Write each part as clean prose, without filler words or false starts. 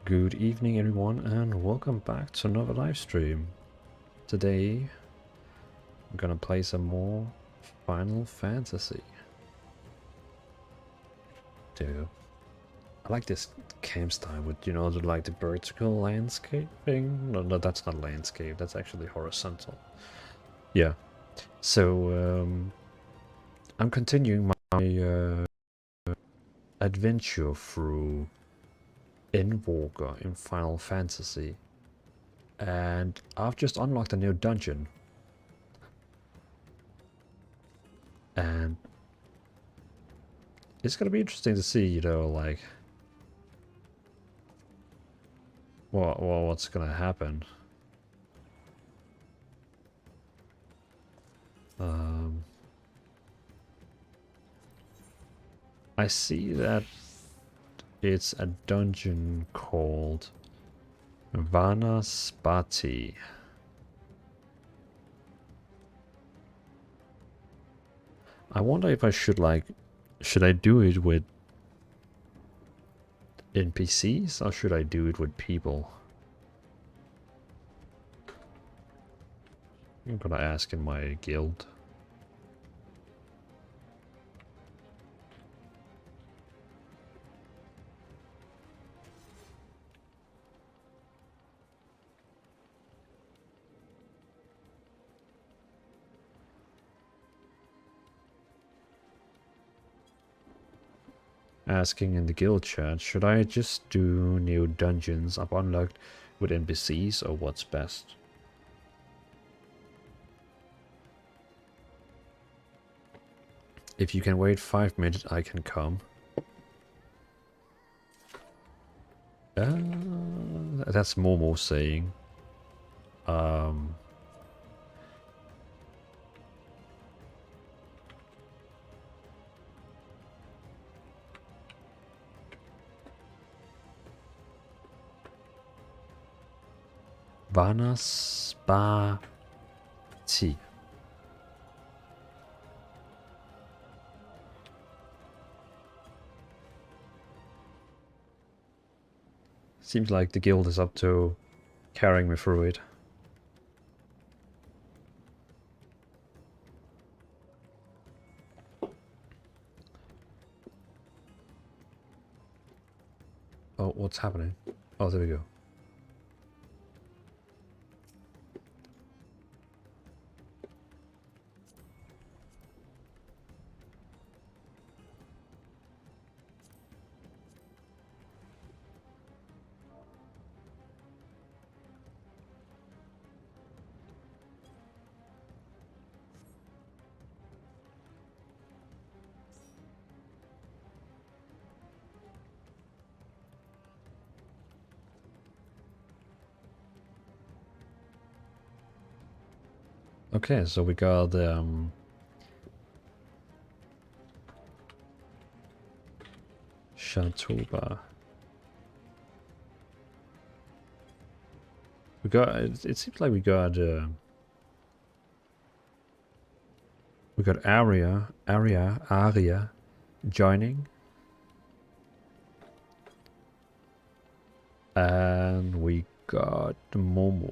Good evening everyone and welcome back to another live stream. Today I'm gonna play some more Final Fantasy. Dude, I like this camp style with, the vertical landscaping. No, that's not landscape, that's actually horizontal. Yeah, so I'm continuing my adventure through Endwalker in Final Fantasy. And I've just unlocked a new dungeon. And it's gonna be interesting to see, what's gonna happen. I see that it's a dungeon called Vanaspati. I wonder if I should I do it with NPCs or should I do it with people? I'm gonna ask in my guild. Asking in the guild chat, should I just do new dungeons I've unlocked with NPCs or what's best? If you can wait 5 minutes, I can come. That's Momo saying. Vanaspati. Seems like the guild is up to carrying me through it. Oh, what's happening? Oh, there we go. Okay, so we got Shatuba. We got it seems like we got Aria joining. And we got Momo.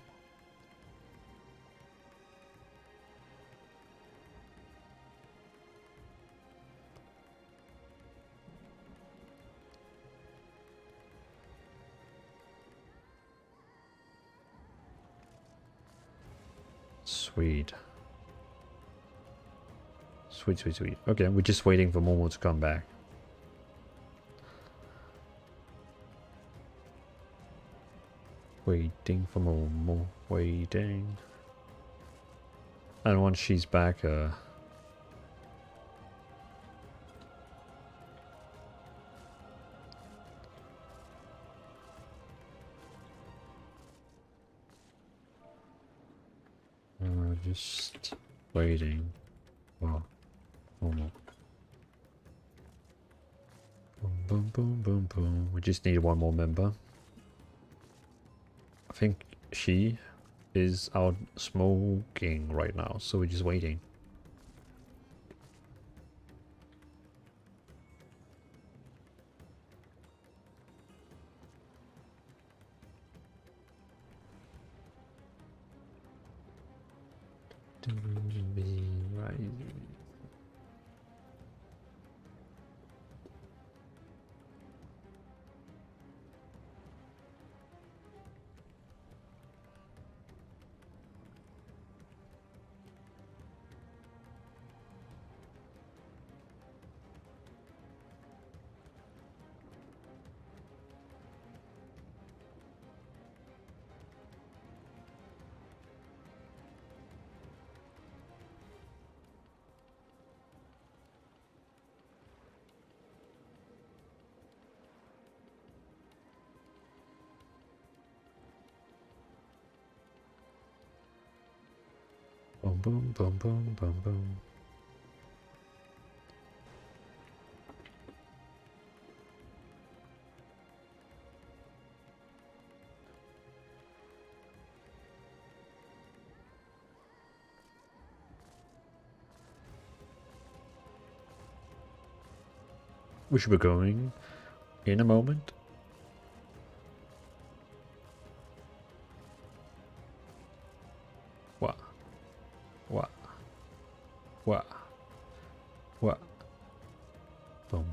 Sweet. Sweet, sweet, sweet. Okay, we're just waiting for Momo to come back. Waiting for Momo. Waiting. And once she's back, just waiting. Oh, Momo. Boom, boom, boom, boom, boom. We just need one more member. I think she is out smoking right now, so we're just waiting. Boom, boom, boom, boom, boom, boom. We should be going in a moment. What? What? What? What? Boom,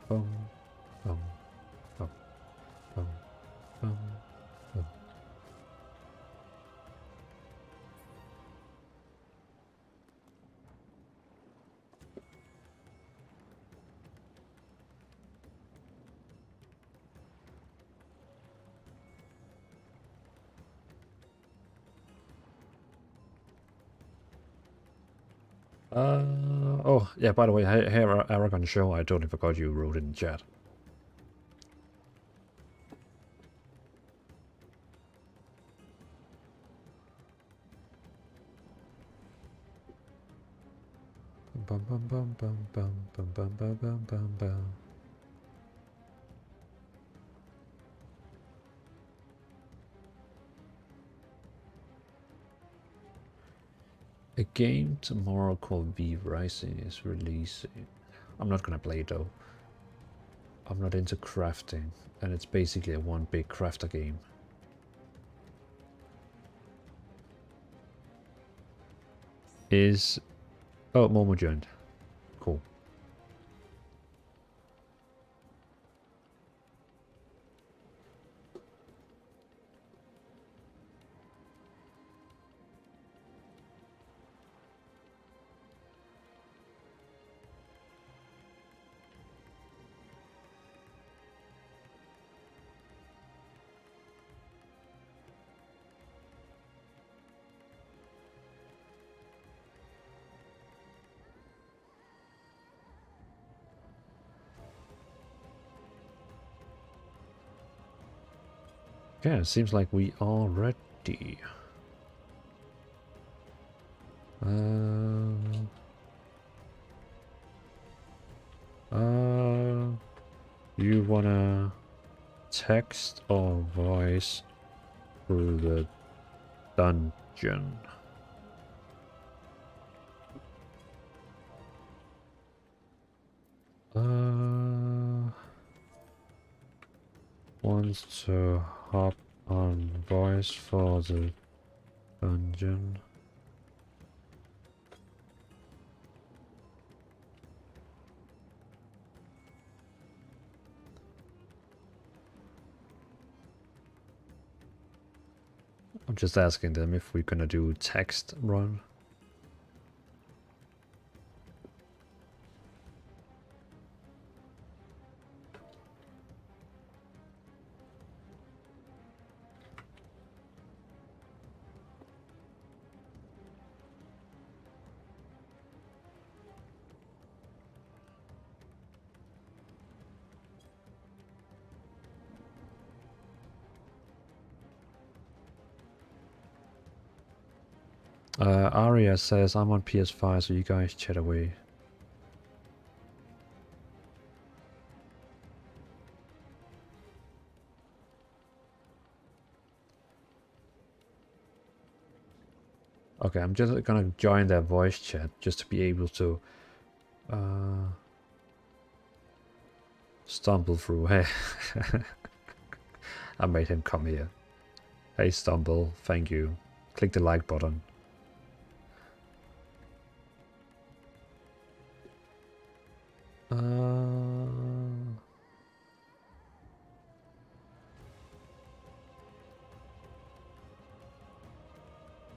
boom, boom, boom, boom, boom, boom. Oh, yeah, by the way, hey, Aragon Show, I totally forgot you wrote in the chat. Bum, bum, bum, bum, bum, bum, bum, bum, bum, bum, bum. A game tomorrow called V Rising is releasing. I'm not gonna play it though. I'm not into crafting, and it's basically a one big crafter game. Is... Oh, Momo joined. Cool. Yeah, it seems like we are ready. You wanna text or voice through the dungeon? Wants to hop on voice for the dungeon. I'm just asking them if we're gonna do text run. Aria says I'm on PS5, so you guys chat away. Okay, I'm just gonna join their voice chat just to be able to stumble through. Hey, I made him come here. Hey, Stumble, thank you. Click the like button.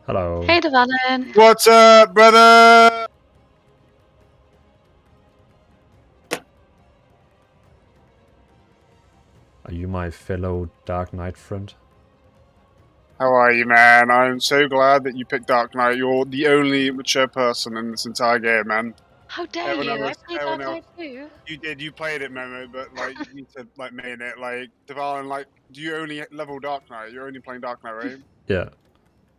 Hello. Hey, Devon. What's up, brother? Are you my fellow Dark Knight friend? How are you, man? I'm so glad that you picked Dark Knight. You're the only mature person in this entire game, man. How dare you? I played everyone Dark else. Knight too. You did. You played it, Memo, but like you need to like main it. Like Devalin, like, do you only level Dark Knight? You're only playing Dark Knight, right? Yeah.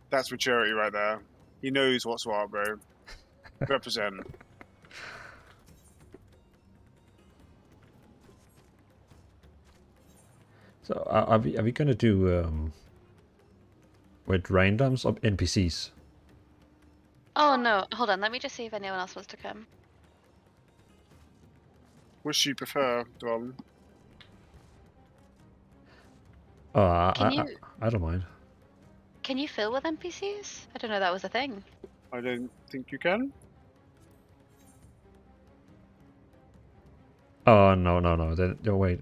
That's maturity right there. He knows what's what, bro. Represent. So are we gonna do with randoms of NPCs? Oh no, hold on. Let me just see if anyone else wants to come. Which do you prefer, Devalin? I don't mind. Can you fill with NPCs? I don't know that was a thing. I don't think you can. Oh no. Then oh wait.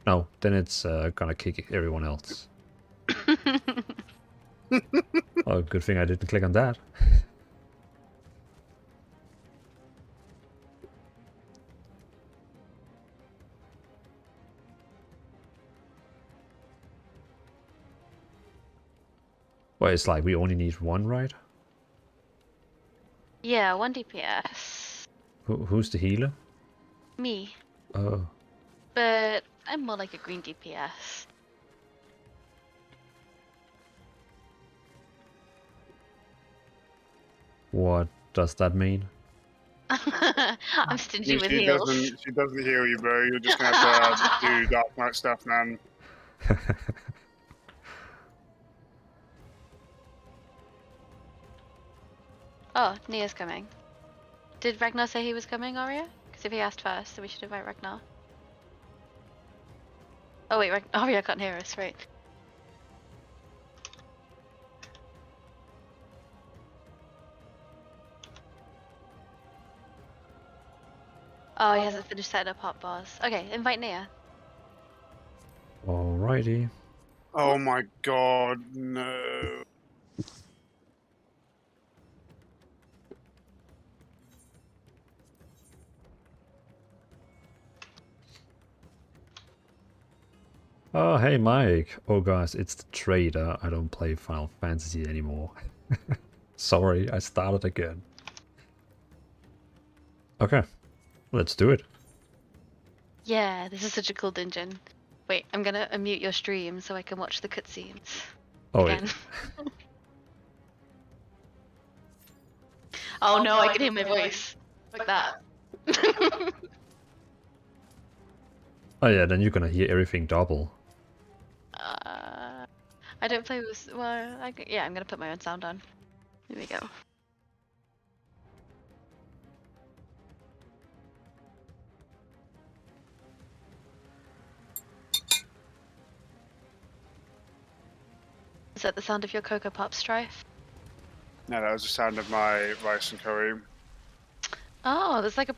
No, then it's gonna kick everyone else. Oh, good thing I didn't click on that. Well, it's like we only need one, right? Yeah, 1 DPS. Who's the healer? Me. Oh. But I'm more like a green DPS. What does that mean? I'm stingy with She heals. doesn't heal you, bro. You're just gonna have to do Dark Knight stuff, man. Oh, Nia's coming. Did Ragnar say he was coming, Arya? Because if he asked first, then we should invite Ragnar. Oh wait, Arya can't hear us, right? Oh, he hasn't finished setting up hot bars. Okay, invite Nia. Alrighty. Oh my god, no. Oh, hey Mike. Oh guys, it's the trader. I don't play Final Fantasy anymore. Sorry, I started again. Okay, let's do it. Yeah, this is such a cool dungeon. Wait, I'm gonna unmute your stream so I can watch the cutscenes. Oh, Again. Oh no, I can hear my voice. Like that. oh yeah, then you're gonna hear everything double. I don't play with. Well, yeah, I'm gonna put my own sound on. Here we go. Is that the sound of your Cocoa Pop, Strife? No, that was the sound of my rice and curry. Oh, there's like a.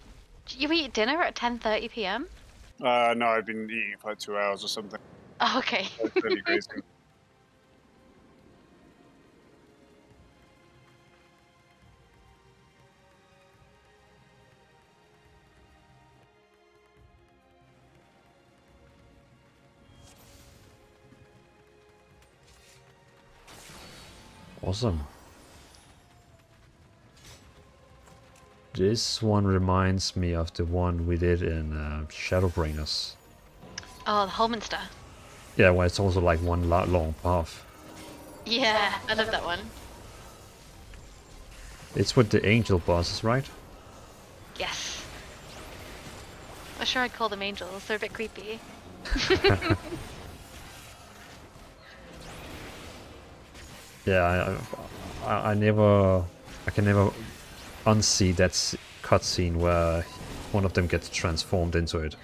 You eat dinner at 10:30 p.m.? No, I've been eating for like 2 hours or something. Oh, okay. That's really crazy. Awesome. This one reminds me of the one we did in Shadowbringers. Oh, the Holminster. Yeah, well, it's also like one long path. Yeah, I love that one. It's with the angel bosses, right? Yes. I'm sure I'd call them angels. They're a bit creepy. Yeah, I can never unsee that cutscene where one of them gets transformed into it.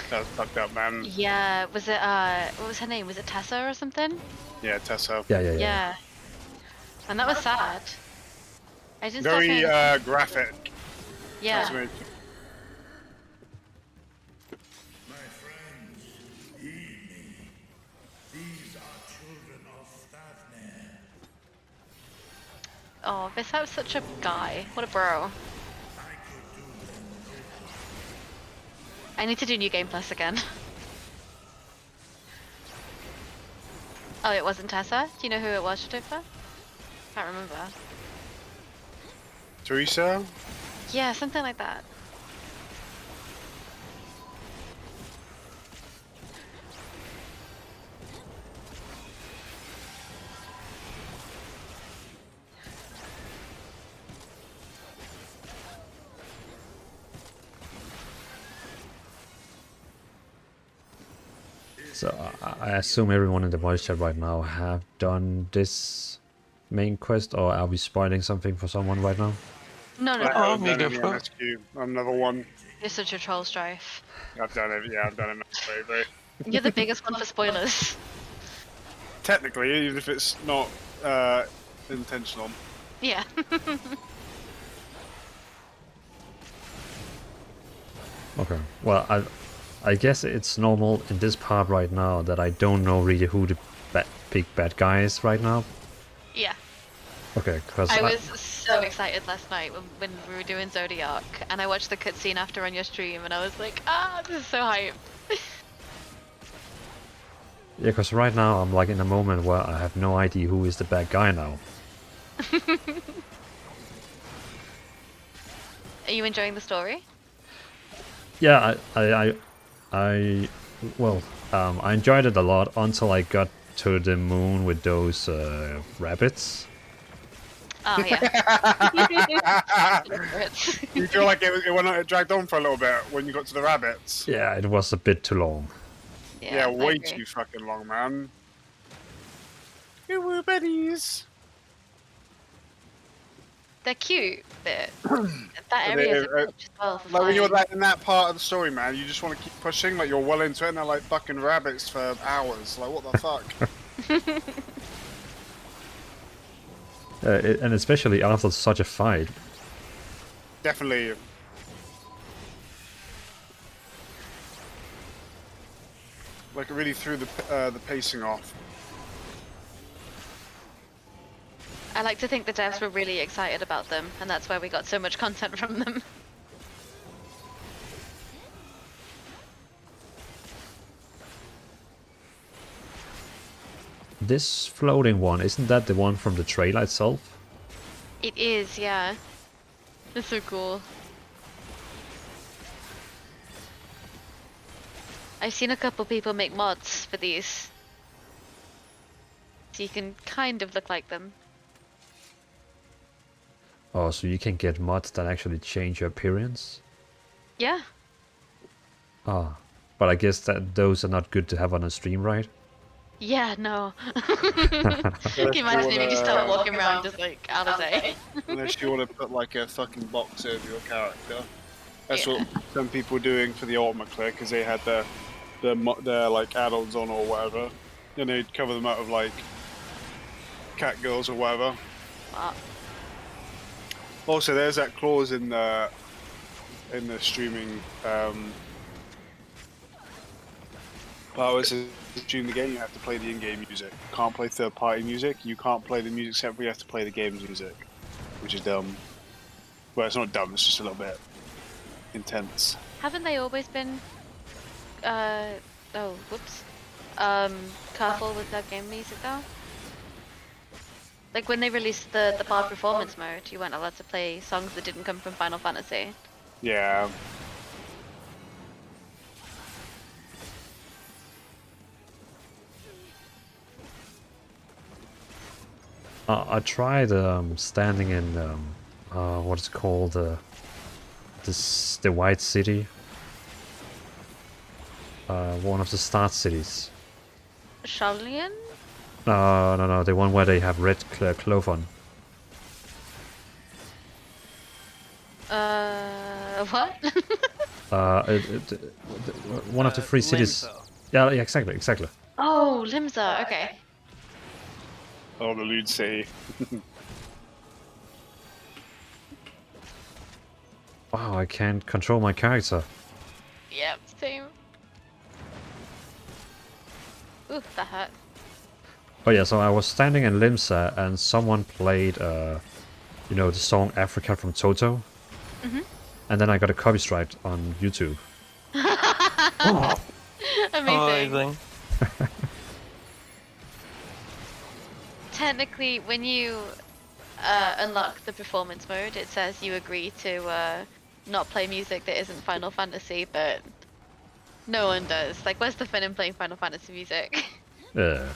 That was fucked up, man. Yeah, was it, what was her name? Was it Tessa or something? Yeah, Tessa. Yeah. And that was sad. I didn't start Very paying attention. graphic. Yeah. transformation. Oh, Visap's such a guy. What a bro. I need to do New Game Plus again. Oh, it wasn't Tessa? Do you know who it was, Shatofa? Can't remember. Teresa? Yeah, something like that. So I assume everyone in the voice chat right now have done this main quest, or are we spoiling something for someone right now? No, no, I no. haven't me done go any for it. MSQ. I'm number one. You're such a troll, Strife. I've done it. Yeah, I've done it. Baby. You're the biggest one for spoilers. Technically, even if it's not intentional. Yeah. Okay. Well, I guess it's normal in this part right now that I don't know really who the big bad guy is right now. Yeah. Okay, because I was so excited last night when we were doing Zodiac, and I watched the cutscene after on your stream, and I was like, ah, this is so hype. yeah, because right now I'm like in a moment where I have no idea who is the bad guy now. Are you enjoying the story? Yeah, well, I enjoyed it a lot until I got to the moon with those rabbits. Oh, yeah. You feel like it dragged on for a little bit when you got to the rabbits? Yeah, it was a bit too long. Yeah, I way agree. too fucking long, man. Woo buddies. They're cute, but that area is a bitch as well for Like when you're flying. in that part of the story, man, you just want to keep pushing. Like you're well into it, and they're like fucking rabbits for hours. Like what the fuck? And especially after such a fight. Definitely. Like it really threw the pacing off. I like to think the devs were really excited about them, and that's why we got so much content from them. This floating one, isn't that the one from the trailer itself? It is, yeah. It's so cool. I've seen a couple people make mods for these. So you can kind of look like them. Oh, so you can get mods that actually change your appearance? Yeah. Ah, but I guess that those are not good to have on a stream, right? Yeah, no. Can you imagine if you just start walking around just like Alizé? Unless you want to put like a fucking box over your character. That's what Yeah. some people were doing for the ultimate clear because they had their like add-ons on or whatever, and they'd cover them out of like cat girls or whatever. Wow. Also, there's that clause in the streaming. Powers to stream the game, you have to play the in-game music. You can't play third-party music. You can't play the music separately. You have to play the game's music, which is dumb. Well, it's not dumb. It's just a little bit intense. Haven't they always been oh, whoops. Careful with their game music though? Like when they released the Bard Performance mode, you weren't allowed to play songs that didn't come from Final Fantasy. Yeah. I tried standing in what's it called, the White City, one of the start cities. Sharlian? No, the one where they have red cloth on. What? One of the three cities. Yeah, exactly. Oh, Limsa, okay. Oh, the Lude City. Wow, I can't control my character. Yep, same. Ooh, that hurt. Oh yeah, so I was standing in Limsa and someone played You know the song Africa from Toto? Mhm. And then I got a copy strike on YouTube. Oh, Amazing. amazing. Technically, when you unlock the performance mode, it says you agree to not play music that isn't Final Fantasy, but no one does. Like, where's the fun in playing Final Fantasy music? Yeah.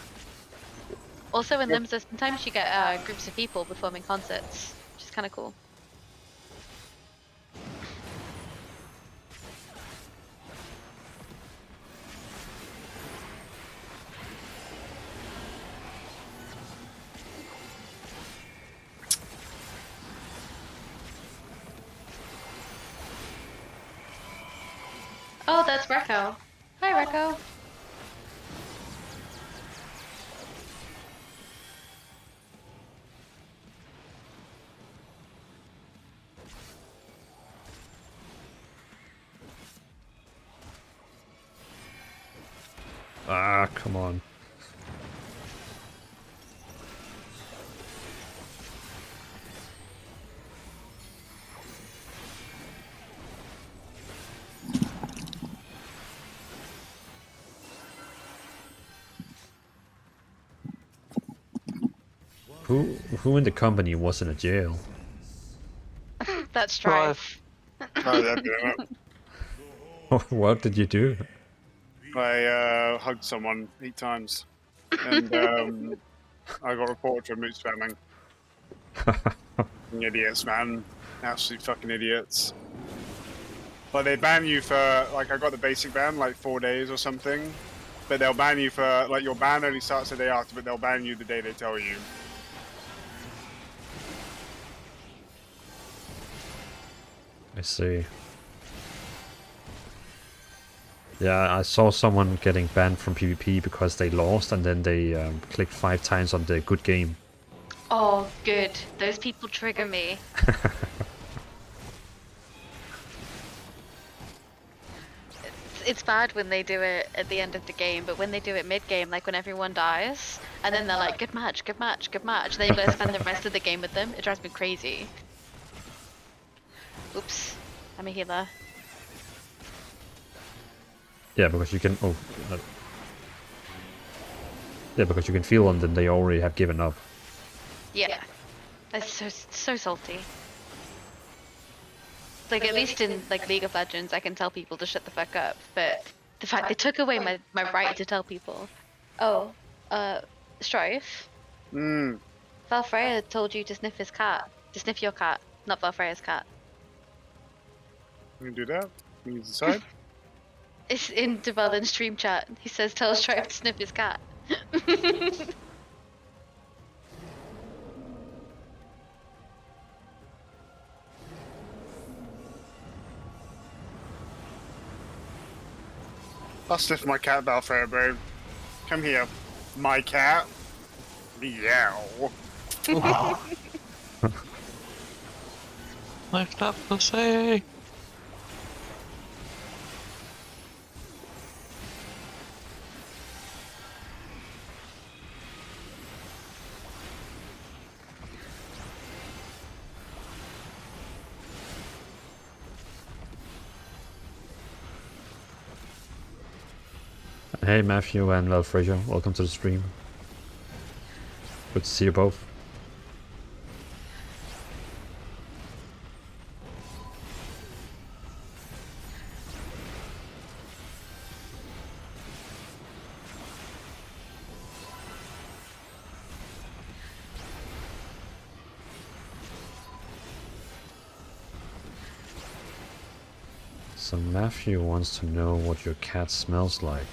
Also, in Limsa, sometimes you get groups of people performing concerts, which is kind of cool. Oh, that's Rekko. Hi, Rekko. Ah, come on. Who in the company was in a jail? That's Strife. Oh, yeah, damn it. What did you do? I hugged someone 8 times, and I got reported for mood spamming. Fucking idiots, man. Absolute fucking idiots. Like, they ban you for, like, I got the basic ban, like 4 days or something. But they'll ban you for, like, your ban only starts the day after, but they'll ban you the day they tell you. I see. Yeah, I saw someone getting banned from PvP because they lost and then they clicked 5 times on the good game. Oh, good. Those people trigger me. It's bad when they do it at the end of the game, but when they do it mid-game, like when everyone dies, and then they're like, good match, good match, good match, then you gotta spend the rest of the game with them, it drives me crazy. Oops, I'm a healer. Yeah, because you can... Oh. Yeah, because you can feel them that they already have given up. Yeah. That's so salty. Like, at least in like League of Legends, I can tell people to shut the fuck up, but the fact they took away my right to tell people, oh, Strife, Mm. Valfreya told you to sniff his cat. To sniff your cat, not Valfreya's cat. You can do that? Can you decide? It's in Develop's stream chat. He says, tell Strife to sniff his cat. I'll sniff my cat, Balfair, bro. Come here. My cat. Meow. Lift up the sea. Hey Matthew and Fraser, welcome to the stream. Good to see you both. So Matthew wants to know what your cat smells like.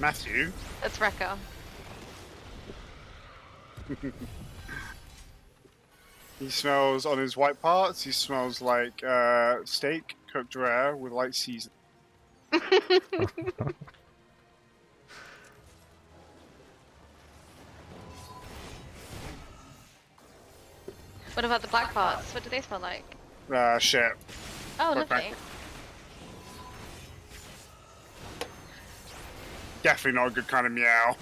Matthew? That's Rekko. He smells, on his white parts, he smells like steak cooked rare with light seasoning. What about the black parts? What do they smell like? Shit. Oh, Quite lovely. frankly. Definitely not a good kind of meow.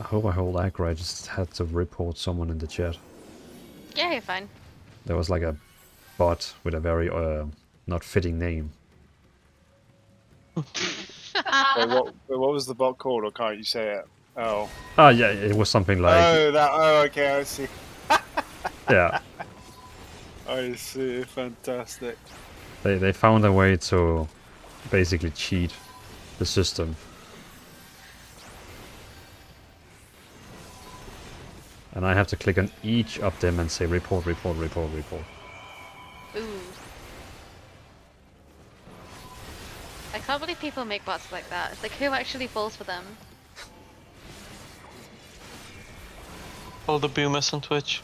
I hope I hold aggro. I just had to report someone in the chat. Yeah, you're fine. There was like a bot with a very not fitting name. What was the bot called, or can't you say it? Oh. Ah, yeah, it was something like Okay, I see. yeah. I see, fantastic. They found a way to basically cheat the system. And I have to click on each of them and say report, report, report, report. Ooh. I can't believe people make bots like that. It's like, who actually falls for them? All the boomers on Twitch.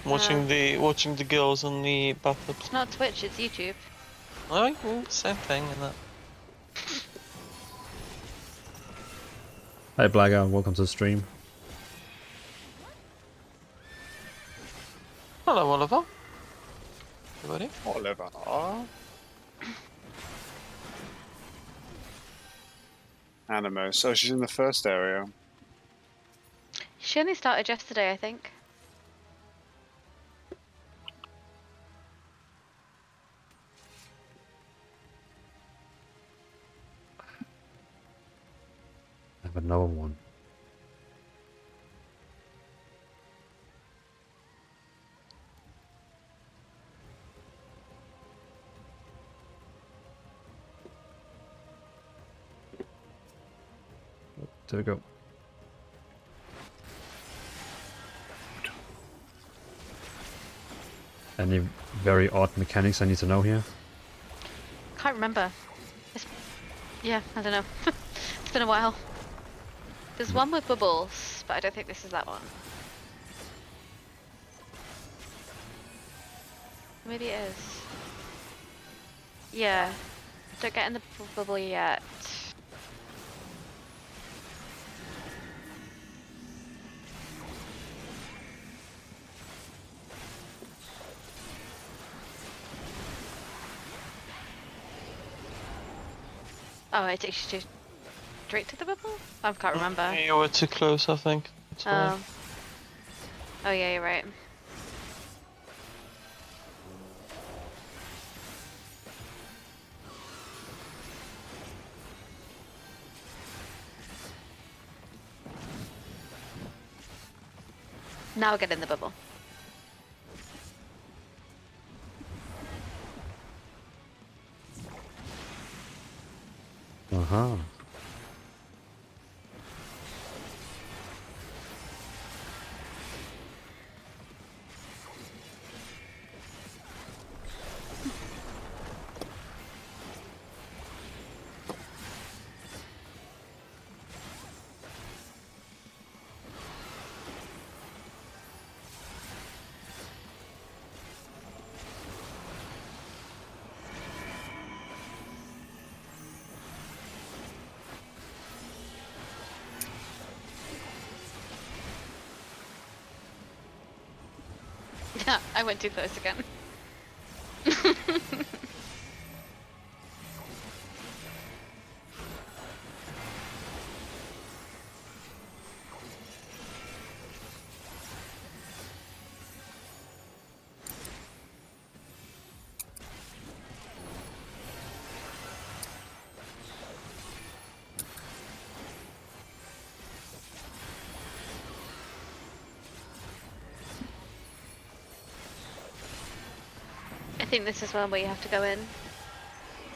Watching the girls on the bathtubs. It's not Twitch, it's YouTube. Oh, same thing in that. Hi Blagger, welcome to the stream. Hello, Oliver. Everybody. Oliver. Animo. So she's in the first area. She only started yesterday, I think. I have another one. There we go. Any very odd mechanics I need to know here? Can't remember. Yeah, I don't know. It's been a while. There's one with bubbles, but I don't think this is that one. Maybe it is. Yeah. Don't get in the bubble yet. Oh, it takes you straight to the bubble? I can't remember. You were too close, I think. That's why. Oh yeah, you're right. Now get in the bubble. Uh-huh. I went too close again. I think this is one where you have to go in.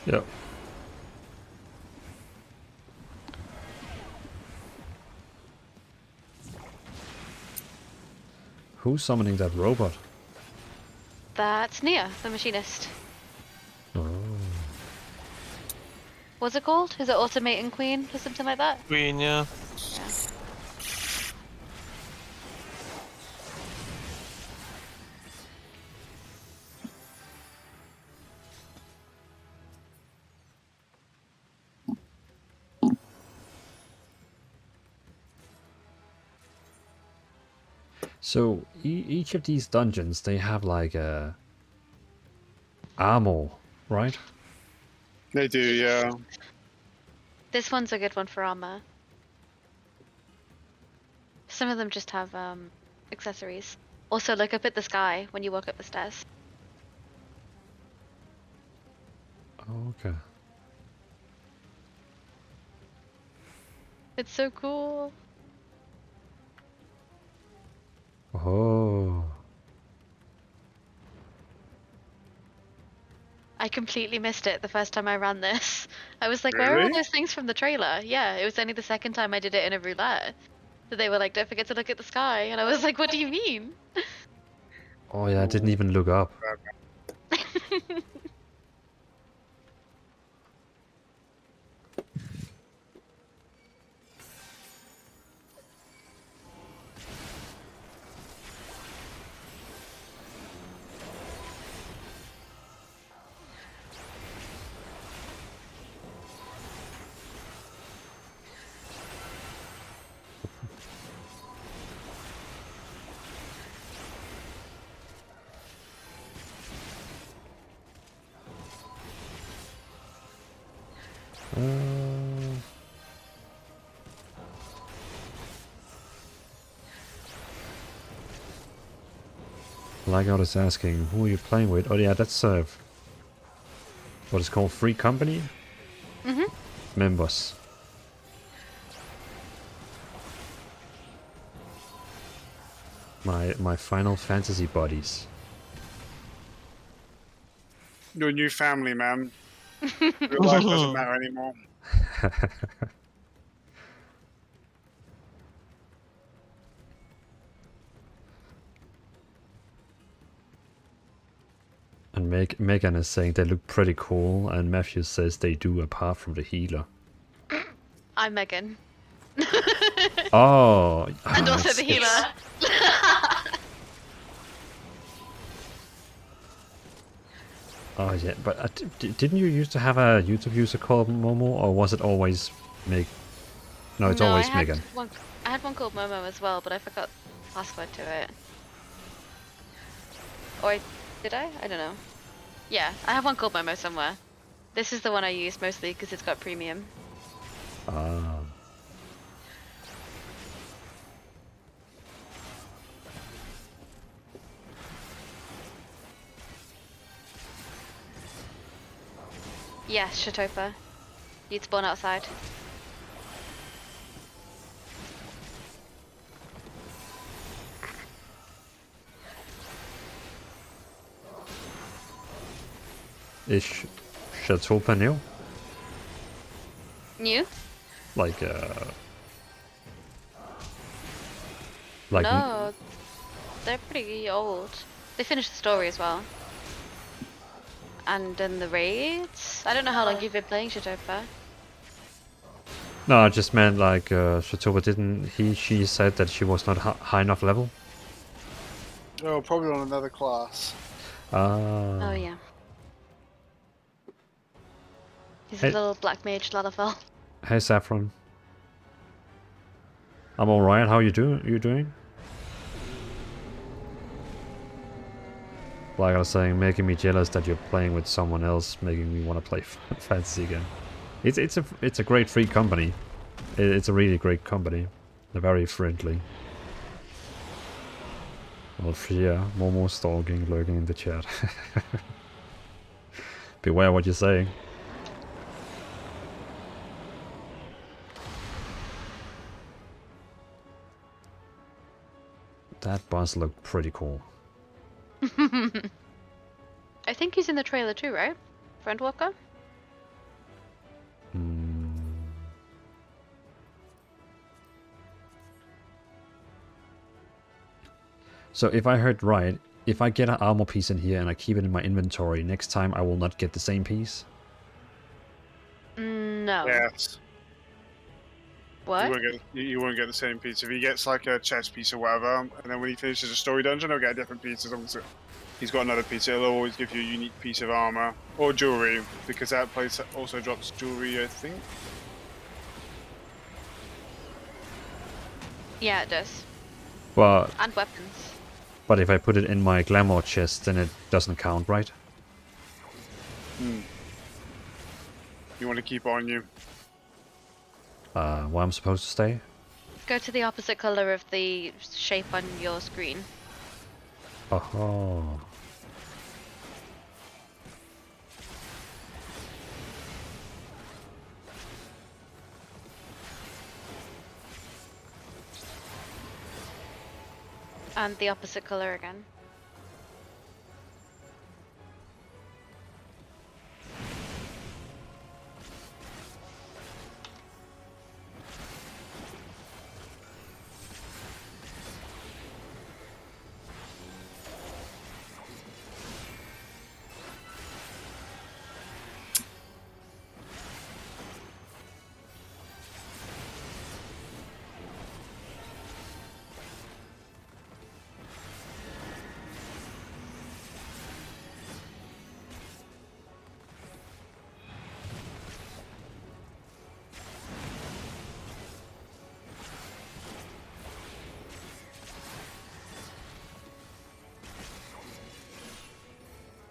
Yep. Who's summoning that robot? That's Nia, the machinist. Oh. What's it called? Is it Automating Queen or something like that? Green, yeah. Yeah. So each of these dungeons, they have like a armor, right? They do, yeah. This one's a good one for armor. Some of them just have accessories. Also, look up at the sky when you walk up the stairs. Oh, okay. It's so cool. Oh. I completely missed it the first time I ran this. I was like, where are all Really? those things from the trailer? Yeah, it was only the second time I did it in a roulette. So they were like, don't forget to look at the sky. And I was like, what do you mean? Oh yeah, I didn't even look up. Like I was asking, who are you playing with? Oh yeah, that's what is called Free Company? Mhm. Members. My Final Fantasy buddies. Your new family, man. Real life doesn't matter anymore. And Megan is saying they look pretty cool, and Matthew says they do apart from the healer. I'm Megan. Oh, And also it's- the healer. Oh yeah, but didn't you used to have a YouTube user called Momo, or was it always Meg? No, it's No, always I had Megan. I had one called Momo as well, but I forgot the password to it. Or did I? I don't know. Yeah, I have one called Momo somewhere. This is the one I use mostly because it's got premium. Ah. Yes, Shatopa. You'd spawn outside. Is Chateaupa new? New? Like like No, they're pretty old. They finished the story as well. And then the raids. I don't know how long you've been playing Shatopa. No, I just meant like Chateaupa didn't she said that she was not high enough level. Oh, probably on another class. Ah. Oh yeah. He's Hey. a little black mage Lalafell. Hey Saffron. I'm alright, how you doing? Like I was saying, making me jealous that you're playing with someone else, making me want to play fantasy again. It's a great free company. It's a really great company. They're very friendly. Well, yeah, Momo stalking, lurking in the chat. Beware what you're saying. That boss looked pretty cool. I think he's in the trailer too, right? For Endwalker? Hmm. So if I heard right, if I get an armor piece in here and I keep it in my inventory, next time I will not get the same piece? No. Yes. What? You won't get the same piece. If he gets like a chest piece or whatever, and then when he finishes a story dungeon, he'll get a different piece. As long as he's got another piece, it'll always give you a unique piece of armor or jewelry, because that place also drops jewelry, I think. Yeah, it does. Well, And weapons. but if I put it in my glamour chest, then it doesn't count, right? You want to keep on you. Where I'm supposed to stay? Go to the opposite color of the shape on your screen. Oh. And the opposite color again.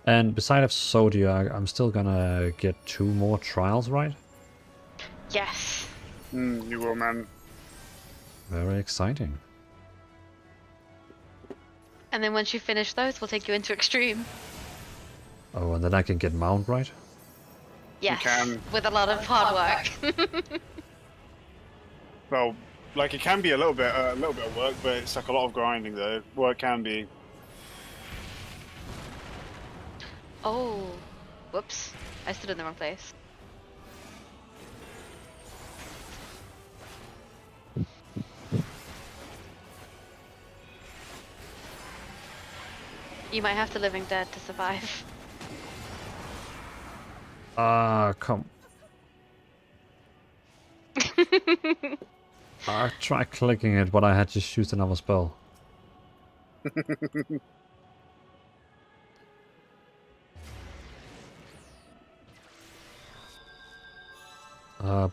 And beside of Zodiac, I'm still gonna get 2 more trials, right? Yes. You will, man. Very exciting. And then once you finish those, we'll take you into Extreme. Oh, and then I can get Mount, right? Yes. can. With a lot of hard work. Well, like it can be a little bit of work, but it's like a lot of grinding though. Work can be. Oh. Whoops. I stood in the wrong place. You might have to Living Dead to survive. Ah, come. I tried clicking it, but I had to shoot another spell.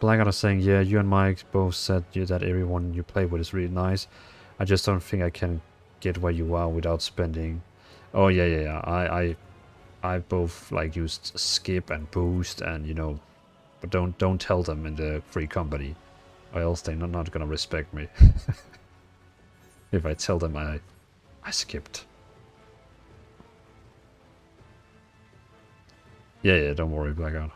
Blackout is saying, yeah, you and Mike both said that everyone you play with is really nice. I just don't think I can get where you are without spending. Oh yeah. I both like used skip and boost and but don't tell them in the free company, or else they're not gonna respect me. If I tell them I skipped. Yeah, don't worry, Blackout.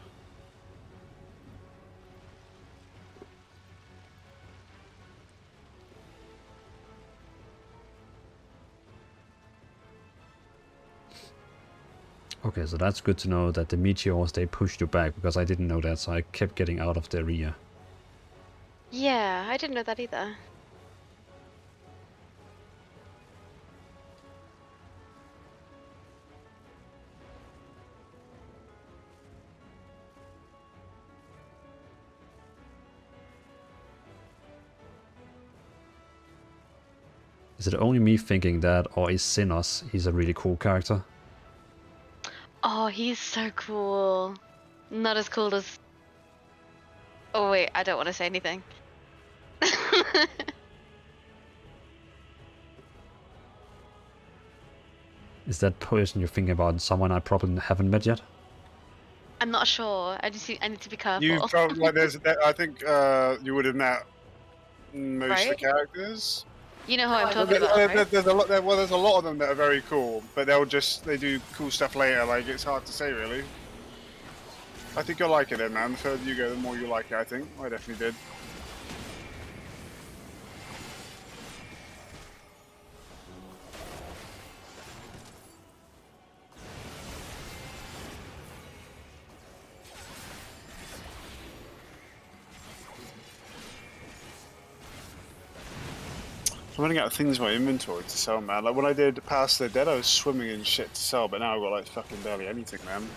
Okay, so that's good to know that the meteors, they pushed you back, because I didn't know that, so I kept getting out of the area. Yeah, I didn't know that either. Is it only me thinking that, or is Sinos, he's a really cool character? Oh, he's so cool. Not as cool as... Oh wait, I don't want to say anything. Is that person you're thinking about someone I probably haven't met yet? I'm not sure. I need to be You careful. probably like I think you would have met most of the Right? characters. You know who I'm talking about, right? There's a lot. Well, there's a lot of them that are very cool, but they do cool stuff later. Like it's hard to say really. I think you'll like it then, man. The further you go, the more you like it. I think I definitely did. I'm running out of things in my inventory to sell, man. Like when I did Past the Dead, I was swimming in shit to sell, but now I've got like fucking barely anything, man.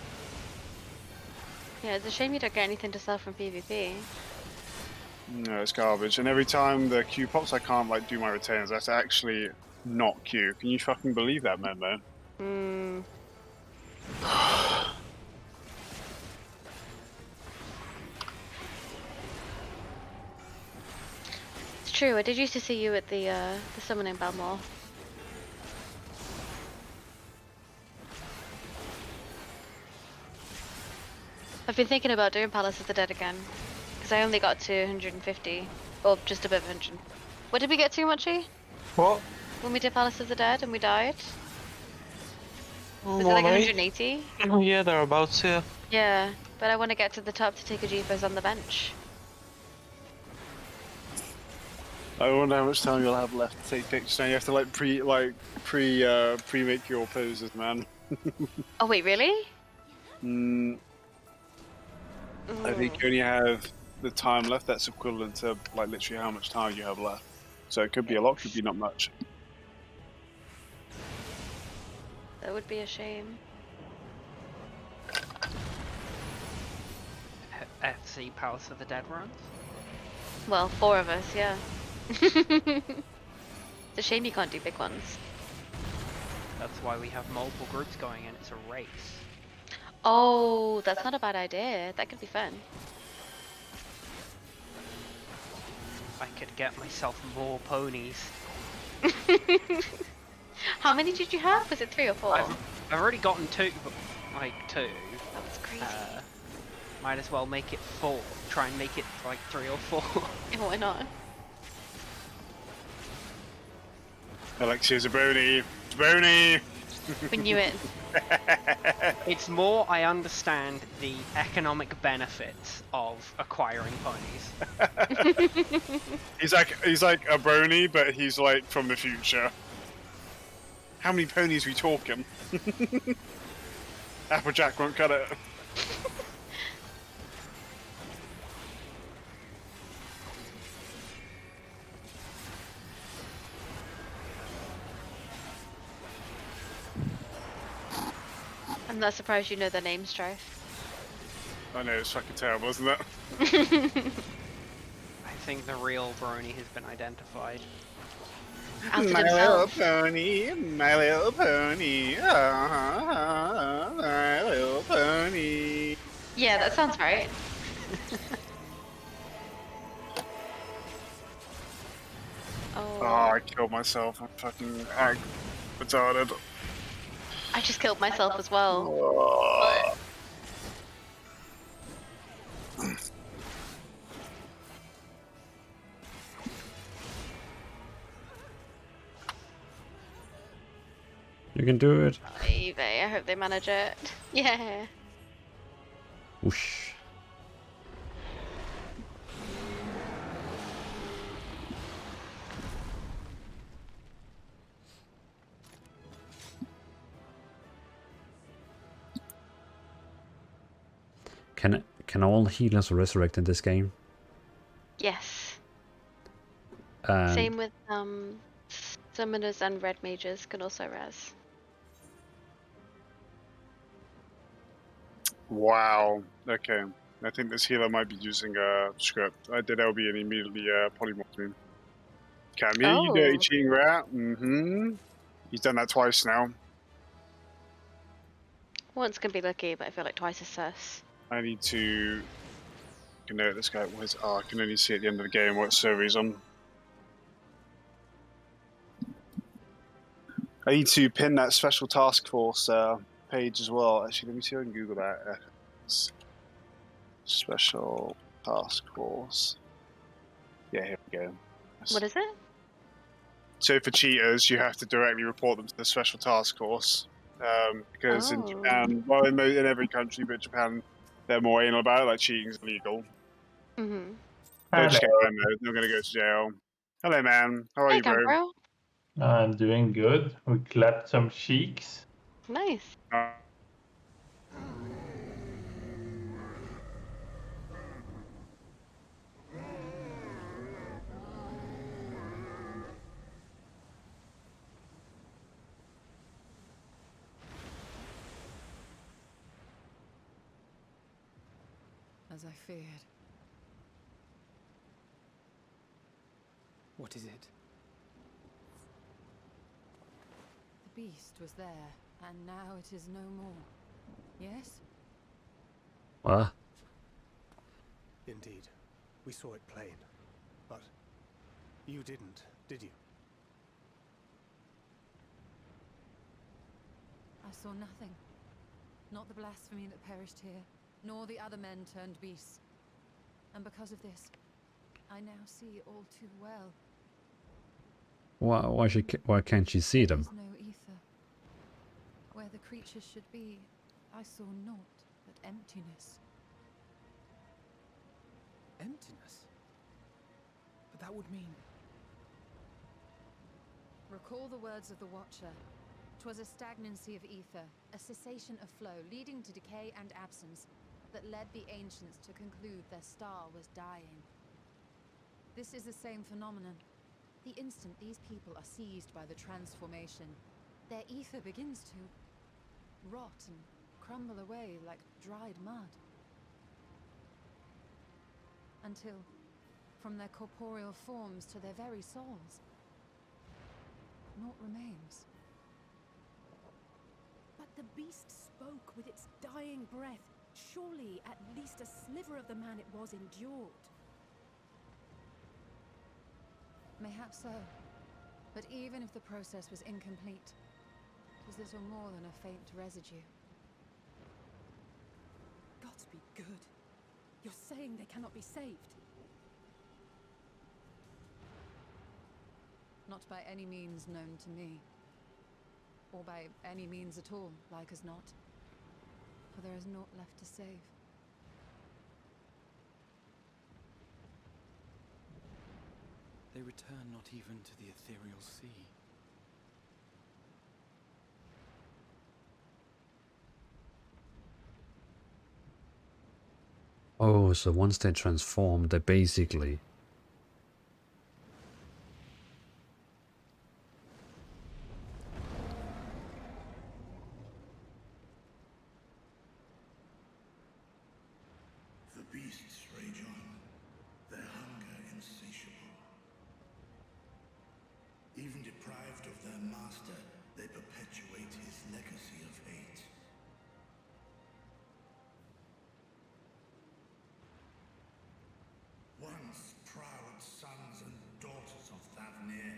Yeah, it's a shame you don't get anything to sell from PvP. No, it's garbage. And every time the queue pops, I can't like do my retains. I have to actually not queue. Can you fucking believe that, man? Hmm. It's true. I did used to see you at the summoning Balmore. I've been thinking about doing Palace of the Dead again, because because I only got to 150, or just above 100. What did we get to, Mochi? What? When we did Palace of the Dead and we died? Was it like 180? Oh yeah, thereabouts, yeah. Yeah, but I want to get to the top to take a Jeepers on the bench. I wonder how much time you'll have left to take pictures. Now you have to like pre-make your poses, man. Oh wait, really? I think you only have the time left that's equivalent to like literally how much time you have left. So it could be a lot, could be not much. That would be a shame. FC Palace of the Dead runs. Well, 4 of us, yeah. It's a shame you can't do big ones. That's why we have multiple groups going and it's a race. Oh, that's not a bad idea. That could be fun. I could get myself more ponies. How many did you have? Was it 3 or 4? I've already gotten 2, but like 2. That was crazy. Might as well make it 4. Try and make it like 3 or 4. Yeah, why not? Alexia's a brony. It's a brony. We knew it. It's more I understand the economic benefits of acquiring ponies. He's like a brony, but he's like from the future. How many ponies are we talking? Applejack won't cut it. I'm not surprised you know their names, Strife. I know, it's fucking terrible, isn't it? I think the real brony has been identified. Outed My himself. little pony, my little pony, my little pony. Yeah, that sounds right. Oh, Oh, I killed myself. I'm fucking retarded. I just killed myself as well. Oh. You can do it. eBay, I hope they manage it. Yeah. Whoosh. Can all healers resurrect in this game? Yes. And Same with summoners and red mages can also res. Wow. Okay. I think this healer might be using a script. I did LB and immediately polymorphed me. Cammy, you dirty Oh. cheating rat. He's done that twice now. Once can be lucky, but I feel like twice is sus. I need to note this guy. Where's, oh, I can only see at the end of the game what server he's on. I need to pin that special task force page as well. Actually, let me see if I can Google that. Special task force. Yeah, here we go. What is it? So for cheaters, you have to directly report them to the special task force. Because in Oh. Japan, well, in every country, but Japan, they're more anal about it, like cheating is illegal. Mm-hmm. Don't just get them there, they're going to go to jail. Hello, man. How are Hey, you, bro? Campbell. I'm doing good. We clapped some cheeks. Nice. As I feared. What is it? The beast was there, and now it is no more. Yes? what? Indeed. We saw it plain. But you didn't, did you? I saw nothing. Not the blasphemy that perished here, nor the other men turned beasts. And because of this, I now see all too well. Why can't she see There them? is no ether. Where the creatures should be, I saw naught but emptiness. Emptiness? But that would mean... Recall the words of the Watcher. 'Twas a stagnancy of ether, a cessation of flow, leading to decay and absence, that led the ancients to conclude their star was dying. This is the same phenomenon. The instant these people are seized by the transformation, their ether begins to rot and crumble away like dried mud. Until, from their corporeal forms to their very souls, naught remains. But the beast spoke with its dying breath. Surely at least a sliver of the man it was endured. Mayhap so. But even if the process was incomplete, it was little more than a faint residue. Gods be good. You're saying they cannot be saved? Not by any means known to me. Or by any means at all, like as not. For there is naught left to save. They return not even to the ethereal sea. Oh, so once they transform, they basically... The beasts rage on, their hunger insatiable. Even deprived of their master, they perpetuate his legacy of hate. Once proud sons and daughters of Thavnir,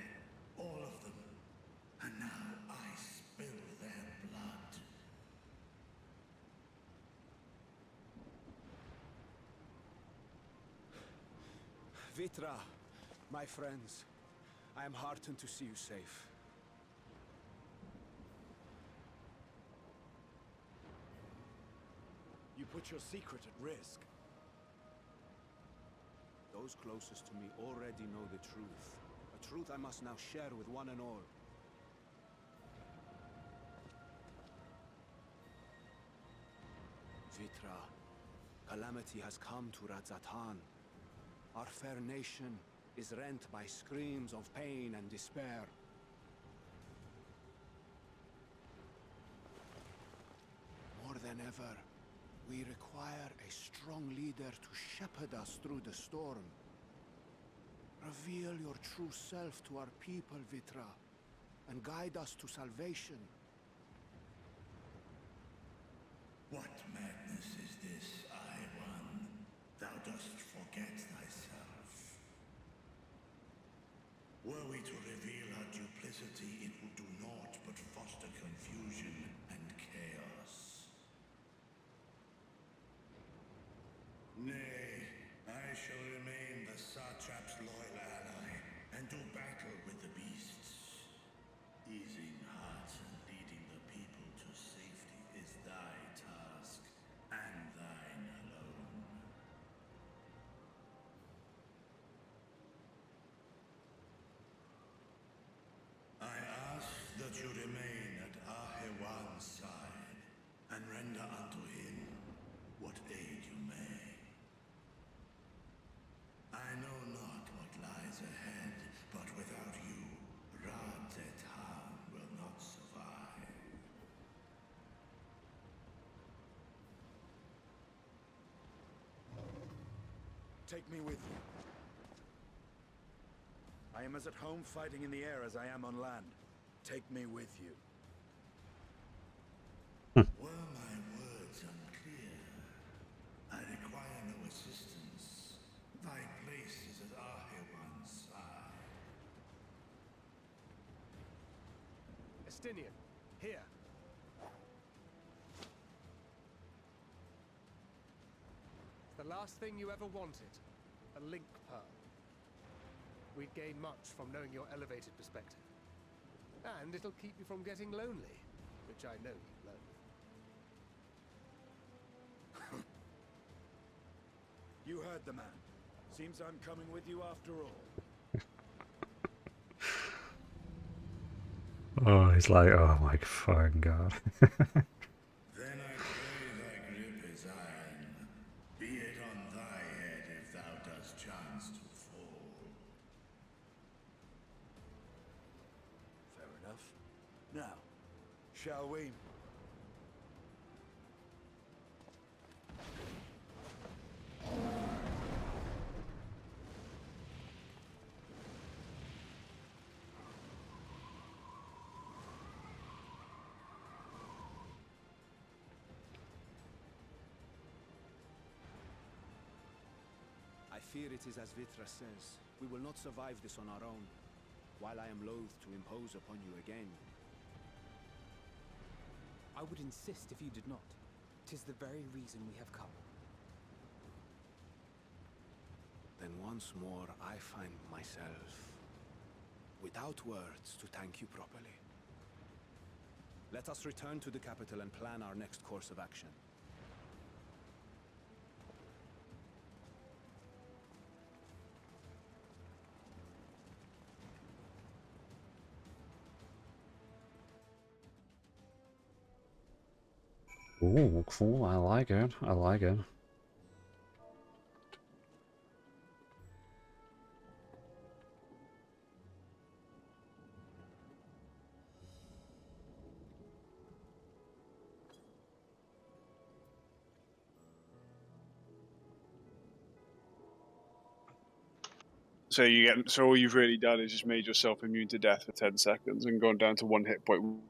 all of them, and now I spill their blood. Vitra, my friends, I am heartened to see you safe. You put your secret at risk. Those closest to me already know the truth. A truth I must now share with one and all. Vitra, calamity has come to Radzatan. Our fair nation is rent by screams of pain and despair. More than ever, we require a strong leader to shepherd us through the storm. Reveal your true self to our people, Vitra, and guide us to salvation. What madness is this, I-One? Thou dost forget thyself. Were we to reveal our duplicity, it would do naught but foster confusion and chaos. Nay, I shall remain the Satrap's loyal ally, and do battle with the beasts. Easing hearts and leading the people to safety is thy task, and thine alone. I ask that you remain at Ahewan's side, and render unto him what aid you may. I know not what lies ahead, but without you, Radzatan will not survive. Take me with you. I am as at home fighting in the air as I am on land. Take me with you. Were my words unclear? I require no assistance. Thy place is at Ahewan's side. Estinian, here. The last thing you ever wanted. A link pearl. We'd gain much from knowing your elevated perspective. And it'll keep you from getting lonely, which I know you loathe. You heard the man. Seems I'm coming with you after all. Oh, he's like, oh my fucking god. Then I pray thy grip is iron. Be it on thy head if thou dost chance to fall. Fair enough. Now, shall we? I fear it is as Vitra says. We will not survive this on our own. While I am loath to impose upon you again. I would insist if you did not. 'Tis the very reason we have come. Then once more I find myself without words to thank you properly. Let us return to the capital and plan our next course of action. Ooh, cool. I like it. I like it. So so all you've really done is just made yourself immune to death for 10 seconds and gone down to 1 hit point.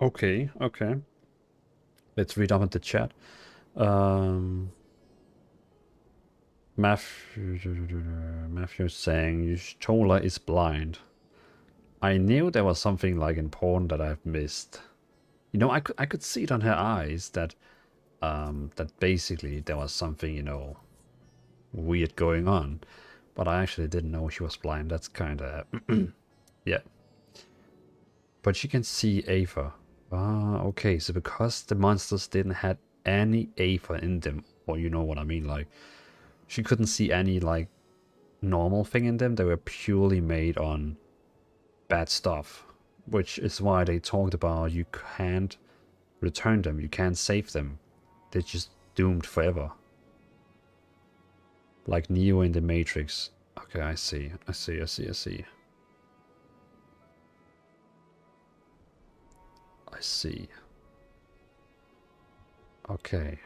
Okay, okay. Let's read up in the chat. Matthew's saying Chola is blind. I knew there was something like important that I've missed. You know, I could see it on her eyes that that basically there was something, you know, weird going on. But I actually didn't know she was blind. That's kinda yeah. But she can see Aether. Ah, okay, so because the monsters didn't have any Aether in them, or you know what I mean, like she couldn't see any like normal thing in them. They were purely made on bad stuff, which is why they talked about you can't return them, you can't save them. They're just doomed forever. Like Neo in the Matrix. Okay, I see. I see. Okay.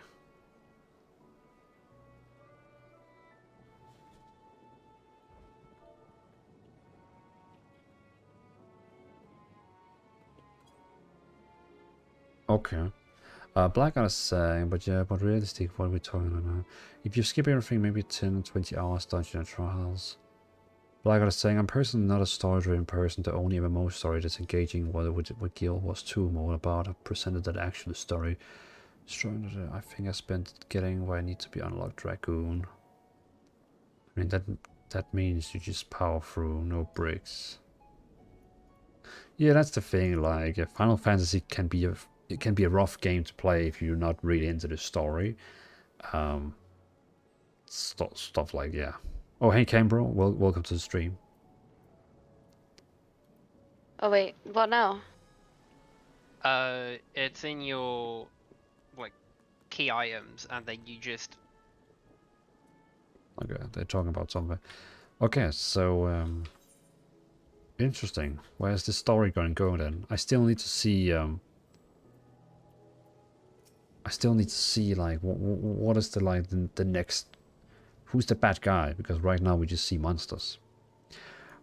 Okay. Blackguard is saying, but yeah, but realistic, what are we talking about now? If you skip everything, maybe 10, 20 hours dungeon and trials. Blackguard is saying, I'm personally not a story-driven person. The only MMO story that's engaging with Gil was 2 more about. I presented that actual story. I think I spent getting where I need to be unlocked Dragoon. I mean, that means you just power through, no bricks. Yeah, that's the thing, like, Final Fantasy can be a rough game to play if you're not really into the story. Stuff like, yeah. Oh, hey, Cambro, welcome to the stream. Oh wait, what now? It's in your like key items, and then you just. Okay, they're talking about something. Okay, so interesting. Where's the story going to go then? I still need to see. Like what is the next. Who's the bad guy? Because right now we just see monsters.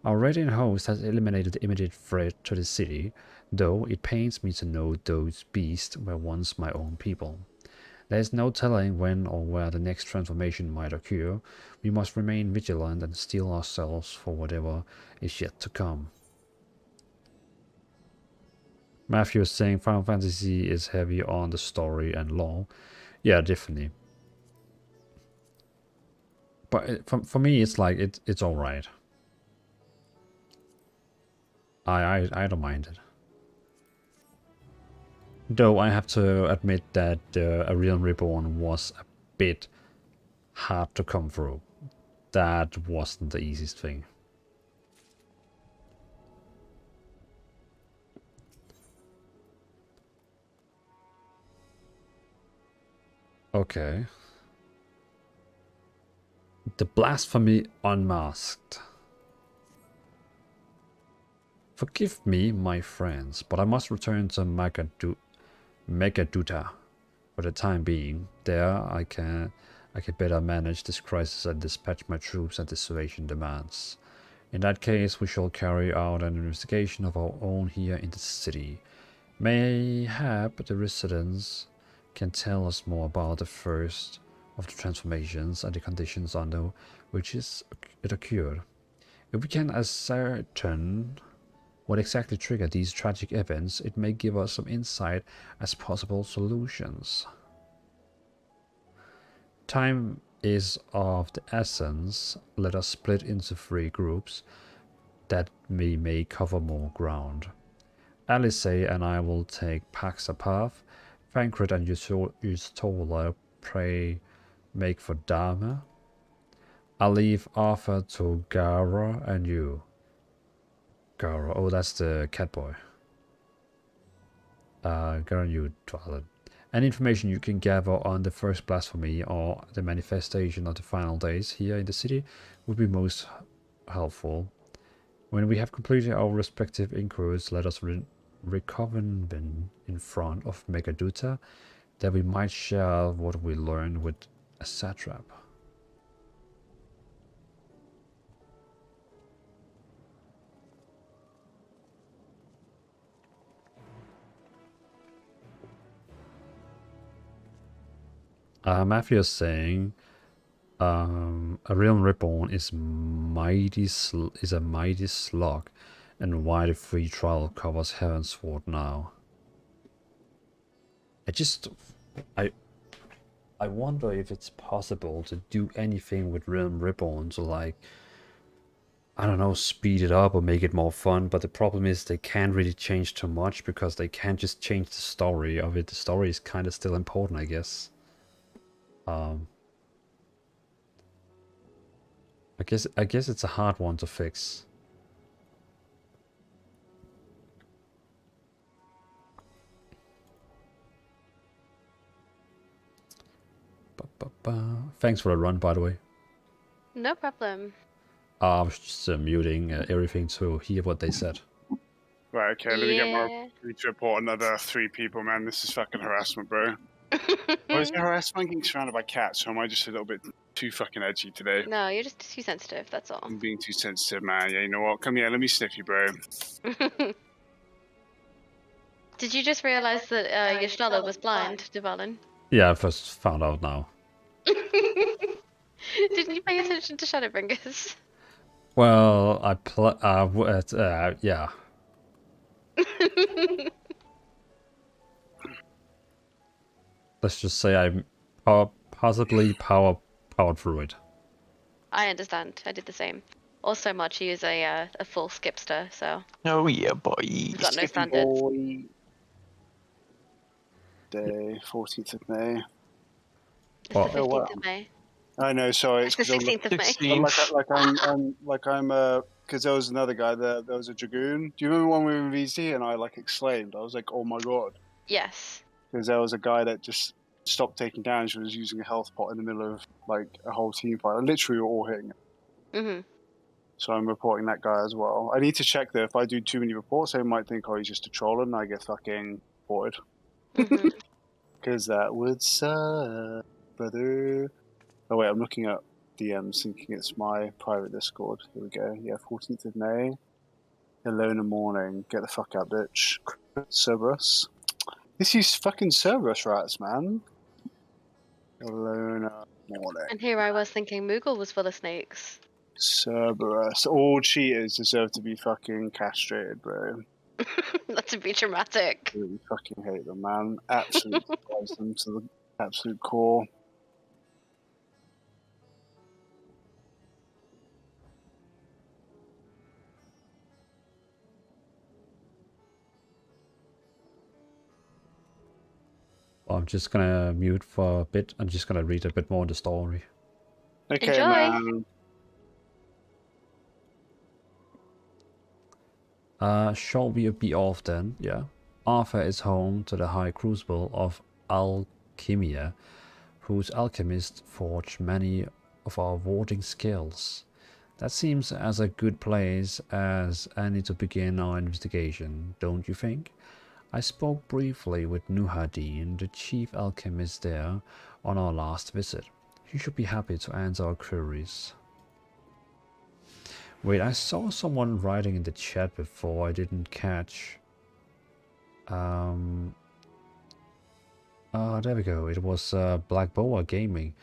Our Radiant host has eliminated the immediate threat to the city, though it pains me to know those beasts were once my own people. There is no telling when or where the next transformation might occur. We must remain vigilant and steel ourselves for whatever is yet to come. Matthew is saying Final Fantasy is heavy on the story and lore. Yeah, definitely. But for me, it's like it's all right. I don't mind it. Though I have to admit that A Realm Reborn was a bit hard to come through. That wasn't the easiest thing. Okay. The Blasphemy Unmasked. Forgive me, my friends, but I must return to Megaduta for the time being. There I can better manage this crisis and dispatch my troops as the situation demands. In that case, we shall carry out an investigation of our own here in the city. Mayhap the residents can tell us more about the first of the transformations and the conditions under which it occurred. If we can ascertain what exactly triggered these tragic events, it may give us some insight as possible solutions. Time is of the essence. Let us split into 3 groups that we may cover more ground. Alice and I will take Paxa path. Thancred and Yustola pray make for Dharma. I'll leave Arthur to Gara and you. Gara, oh, that's the cat boy. Gara and you, Twilight. Any information you can gather on the first blasphemy or the manifestation of the final days here in the city would be most helpful. When we have completed our respective inquiries, let us reconvene in front of Megaduta, that we might share what we learned with a satrap. Matthew is saying, A Realm Reborn is a mighty slog, and why the free trial covers Heavensward now. I wonder if it's possible to do anything with Realm Reborn to, like, I don't know, speed it up or make it more fun, but the problem is they can't really change too much because they can't just change the story of it. The story is kind of still important, I guess. I guess it's a hard one to fix. Thanks for the run, by the way. No problem. I was just muting everything to hear what they said. Right, okay, let me get my to report another 3 people, man. This is fucking harassment, bro. What is it harassment? Getting surrounded by cats, or am I just a little bit too fucking edgy today? No, you're just too sensitive, that's all. I'm being too sensitive, man. Yeah, you know what? Come here, let me sniff you, bro. Did you just realize that Yashnala was blind, Devalin? Yeah, I first found out now. Didn't you pay attention to Shadowbringers? Well, yeah. Let's just say I possibly powered through it. I understand. I did the same. Also, Marchi is a full skipster, so. Oh yeah, boy. We've got no standards. Boy. Day 14th of May. It's the 15th of May. I know, sorry. It's the 16th of May. Because there was another guy there was a Dragoon. Do you remember when we were in VZ and I like exclaimed? I was like, oh my god. Yes. Because there was a guy that just stopped taking damage and was using a health pot in the middle of like a whole team fight. Literally, we were all hitting it. So I'm reporting that guy as well. I need to check though. If I do too many reports, they might think, oh, he's just a troll and I get fucking reported. Because that would suck, brother. Oh wait, I'm looking at DMs thinking it's my private Discord. Here we go. Yeah, 14th of May. Alone in the morning. Get the fuck out, bitch. Cerberus. This is fucking Cerberus rats, man. Alone in the morning. And here I was thinking Moogle was full of snakes. Cerberus. All cheaters deserve to be fucking castrated, bro. Not to be dramatic. I really fucking hate them, man. Absolutely despise them to the Absolute core. I'm just gonna mute for a bit. I'm just gonna read a bit more in the story. Okay, Enjoy. man. Shall we be off then? Yeah. Arthur is home to the High Crucible of Alchemia, whose alchemists forge many of our warding skills. That seems as a good place as any to begin our investigation, don't you think? I spoke briefly with Nuhadin, the chief alchemist there, on our last visit. He should be happy to answer our queries. Wait, I saw someone writing in the chat before I didn't catch. Oh, there we go. It was Black Boa Gaming.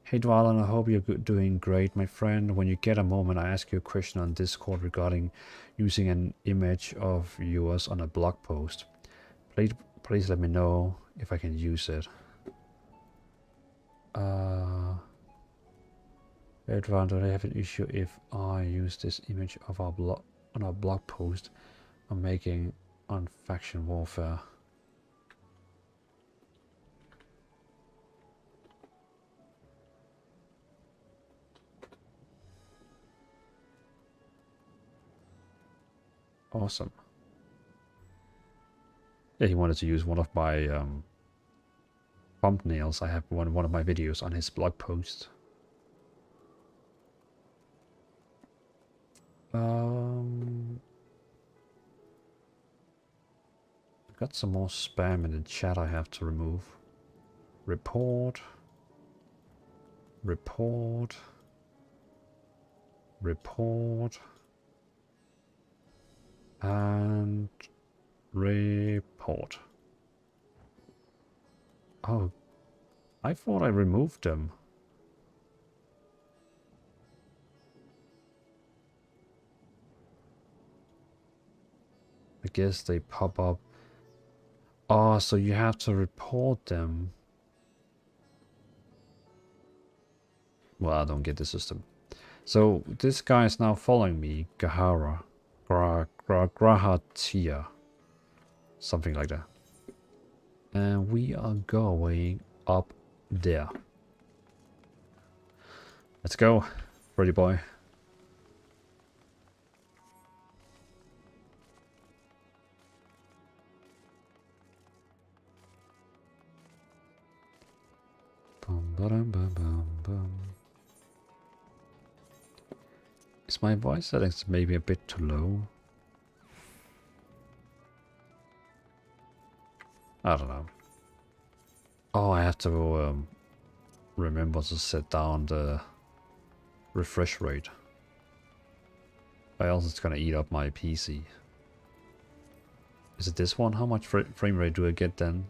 Hey Dwalin, I hope you're doing great, my friend. When you get a moment, I ask you a question on Discord regarding using an image of yours on a blog post. Please let me know if I can use it. Edward, do I have an issue if I use this image of our blog on our blog post I'm making on faction warfare? Awesome. Yeah, he wanted to use one of my thumbnails. I have one of my videos on his blog post. I've got some more spam in the chat I have to remove. Report. Report. Report. And report. Oh, I thought I removed them. I guess they pop up. Oh, so you have to report them. Well, I don't get the system. So this guy is now following me, Gahara. Grahatia. Something like that. And we are going up there. Let's go, pretty boy. Bum, ba-dum, bum, bum, bum. Is my voice settings maybe a bit too low? I don't know. Oh, I have to remember to set down the refresh rate. Or else it's gonna eat up my PC. Is it this one? How much frame rate do I get then?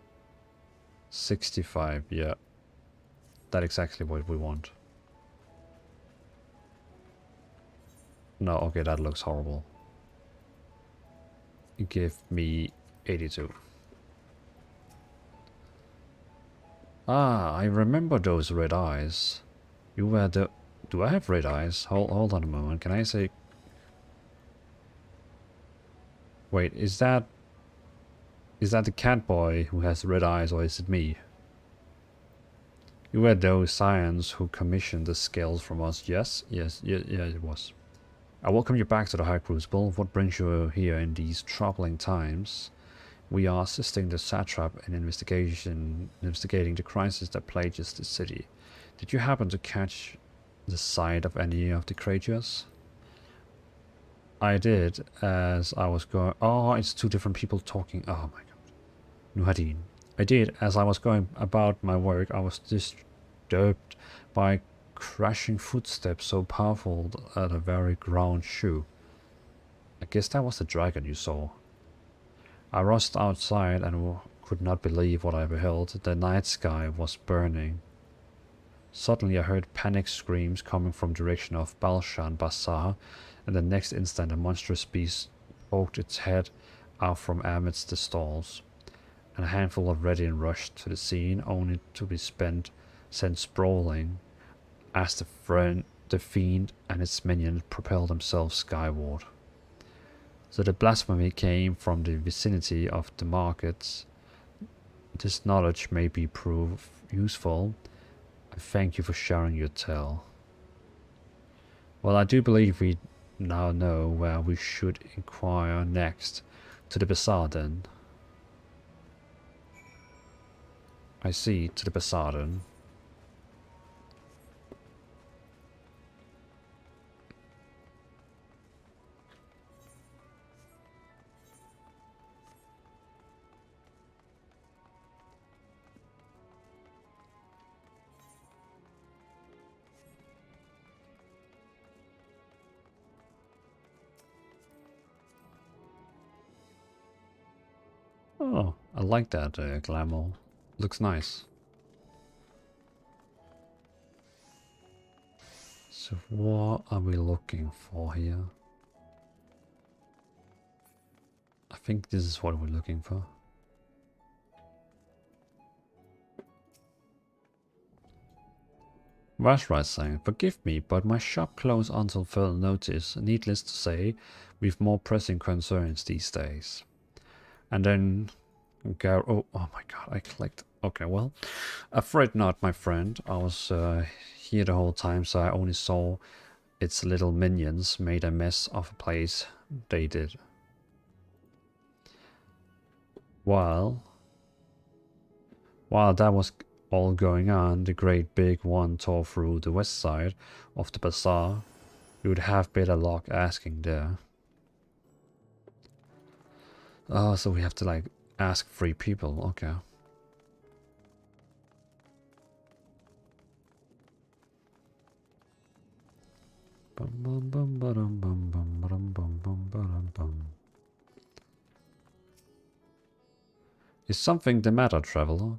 65, yeah. That's exactly what we want. No, okay, that looks horrible. Give me 82. Ah, I remember those red eyes. You were the... Do I have red eyes? Hold on a moment. Can I say... Wait, is that... Is that the cat boy who has red eyes, or is it me? You were those scions who commissioned the scales from us, yes? Yes, yeah, it was. I welcome you back to the High Crucible. What brings you here in these troubling times? We are assisting the satrap in investigating the crisis that plagues the city. Did you happen to catch the sight of any of the creatures? I did, as I was going... Oh, it's two different people talking. Oh my god. Nuhadin. I did, as I was going about my work, I was disturbed by crashing footsteps so powerful that the very ground shook. I guess that was the dragon you saw. I rushed outside and could not believe what I beheld. The night sky was burning. Suddenly I heard panic screams coming from the direction of Balshan Bazaar, and the next instant a monstrous beast poked its head out from amidst the stalls. and a handful of Redian rushed to the scene, only to be sent sprawling as the fiend and its minion propelled themselves skyward. So the blasphemy came from the vicinity of the markets. This knowledge may be prove useful. I thank you for sharing your tale. Well, I do believe we now know where we should inquire next. To the bazaar then. I see, to the bazaar then. Oh, I like that glamour. Looks nice. So what are we looking for here? I think this is what we're looking for. That's right, saying, forgive me, but my shop closed until further notice. Needless to say, we've more pressing concerns these days. And then oh my god, I clicked. Okay, well, afraid not, my friend. I was here the whole time, so I only saw its little minions made a mess of a place. They did. While that was all going on, the great big one tore through the west side of the bazaar. You would have better luck asking there. Oh, so we have to like ask 3 people, okay. Is something the matter, traveler?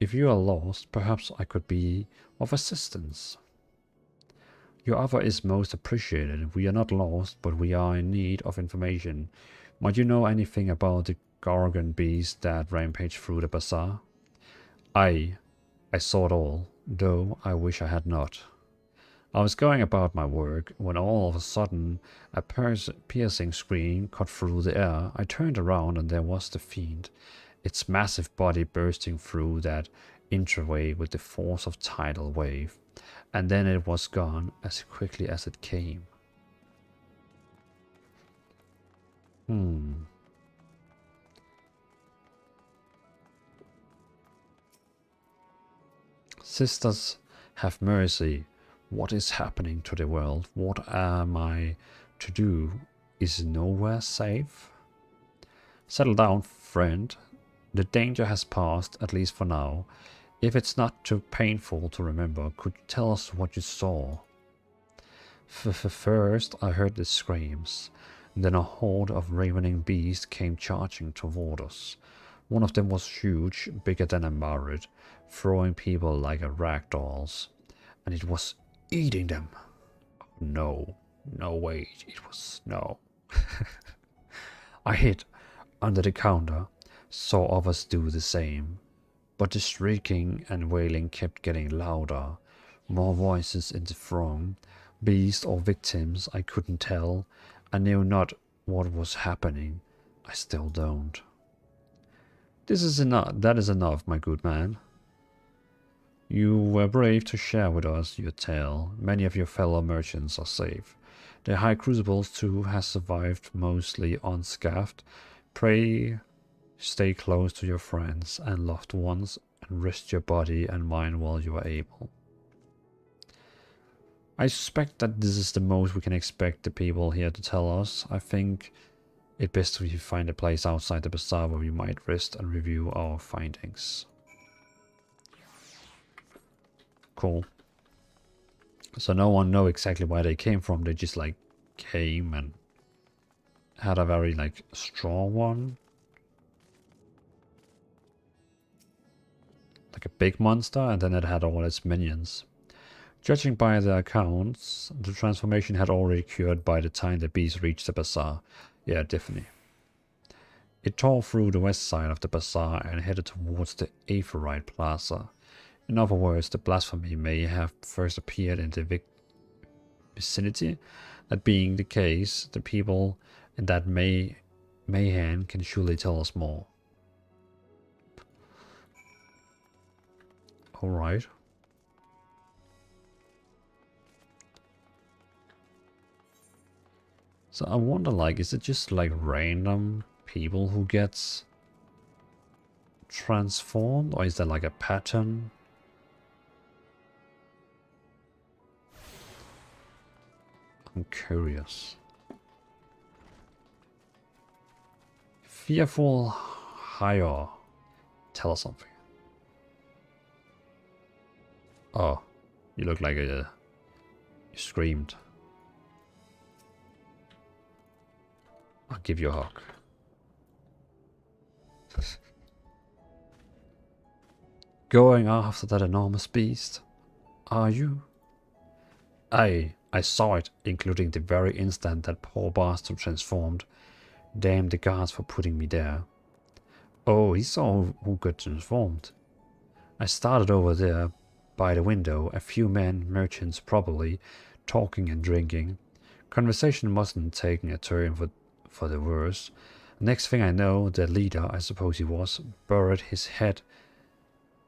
If you are lost, perhaps I could be of assistance. Your offer is most appreciated. We are not lost, but we are in need of information. Might you know anything about the Gorgon beast that rampaged through the bazaar? I saw it all, though I wish I had not. I was going about my work when all of a sudden a piercing scream cut through the air. I turned around and there was the fiend, its massive body bursting through that entryway with the force of tidal wave. And then it was gone as quickly as it came. Sisters, have mercy. What is happening to the world? What am I to do? Is nowhere safe? Settle down, friend. The danger has passed, at least for now. If it's not too painful to remember, could you tell us what you saw? First, I heard the screams. Then a horde of ravening beasts came charging toward us. One of them was huge, bigger than a married, throwing people like a rag dolls. And it was eating them. No, wait, it was no. I hid under the counter, saw others do the same. But the shrieking and wailing kept getting louder. More voices in the throng. Beasts or victims, I couldn't tell. I knew not what was happening. I still don't. This is enough. That is enough, my good man. You were brave to share with us your tale. Many of your fellow merchants are safe. The High Crucibles too has survived mostly unscathed. Pray stay close to your friends and loved ones and rest your body and mind while you are able. I suspect that this is the most we can expect the people here to tell us. I think it best if we find a place outside the bazaar where we might rest and review our findings. Cool. So no one know exactly where they came from. They just like came and had a very like strong one. Like a big monster, and then it had all its minions. Judging by the accounts, the transformation had already occurred by the time the beast reached the bazaar. Yeah, definitely. It tore through the west side of the bazaar and headed towards the Aephorite Plaza. In other words, the blasphemy may have first appeared in the vicinity. That being the case, the people in that mayhem can surely tell us more. Alright. So I wonder, like, is it just like random people who gets transformed, or is there like a pattern? I'm curious. Fearful higher. Tell us something. Oh, you look like you screamed. I'll give you a hug. Going after that enormous beast, are you? I saw it, including the very instant that poor bastard transformed. Damn the guards for putting me there. Oh, he saw who got transformed. I started over there, by the window, a few men, merchants probably, talking and drinking. Conversation wasn't taking a turn for the worse. Next thing I know, the leader, I suppose he was, buried his head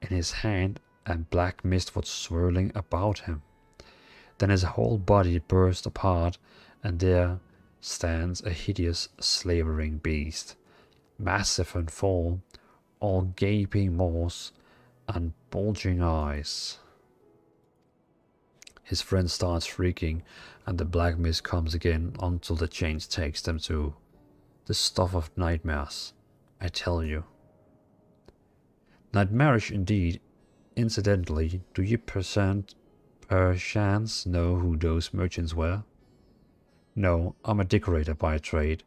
in his hand and black mist was swirling about him. Then his whole body burst apart and there stands a hideous slavering beast, massive and full, all gaping maws and bulging eyes. His friend starts shrieking and the black mist comes again until the change takes them to the stuff of nightmares, I tell you. Nightmarish indeed. Incidentally, do you perchance know who those merchants were? No, I'm a decorator by trade.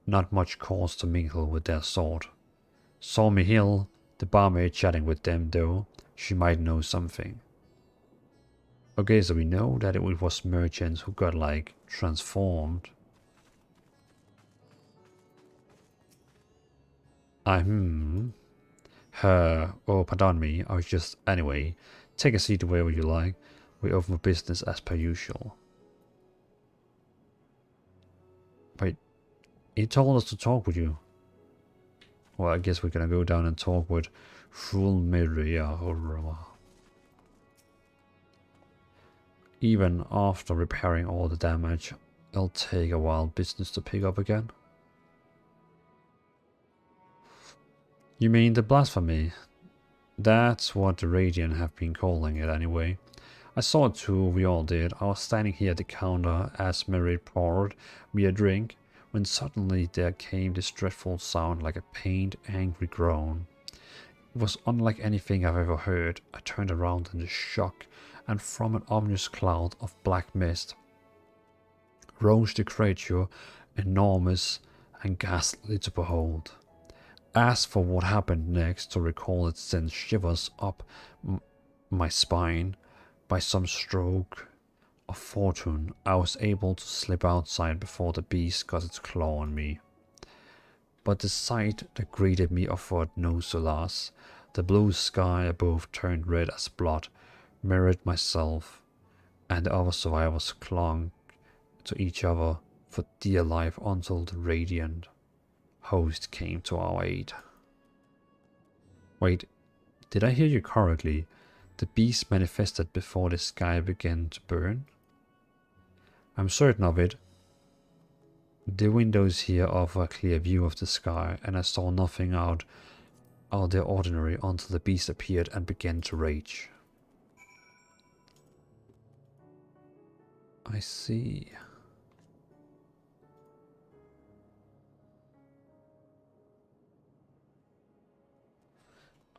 Not much cause to mingle with their sort. Saw me Hill, the barmaid, chatting with them, though. She might know something. Okay, so we know that it was merchants who got, like, transformed. Oh, pardon me, I was just... Anyway, take a seat wherever you like. We're open for business as per usual. Wait, he told us to talk with you. Well, I guess we're gonna go down and talk with Fulmiria. Even after repairing all the damage, it'll take a while business to pick up again. You mean the blasphemy? That's what the Radiant have been calling it anyway. I saw it too, we all did. I was standing here at the counter as Mary poured me a drink, when suddenly there came this dreadful sound like a pained, angry groan. It was unlike anything I've ever heard. I turned around in shock, and from an ominous cloud of black mist rose the creature, enormous and ghastly to behold. As for what happened next, to recall it sent shivers up my spine. By some stroke of fortune, I was able to slip outside before the beast got its claw on me. But the sight that greeted me offered no solace. The blue sky above turned red as blood, mirrored myself, and the other survivors clung to each other for dear life until the Radiant host came to our aid. Wait, did I hear you correctly? The beast manifested before the sky began to burn? I'm certain of it. The windows here offer a clear view of the sky, and I saw nothing out of the ordinary until the beast appeared and began to rage. I see.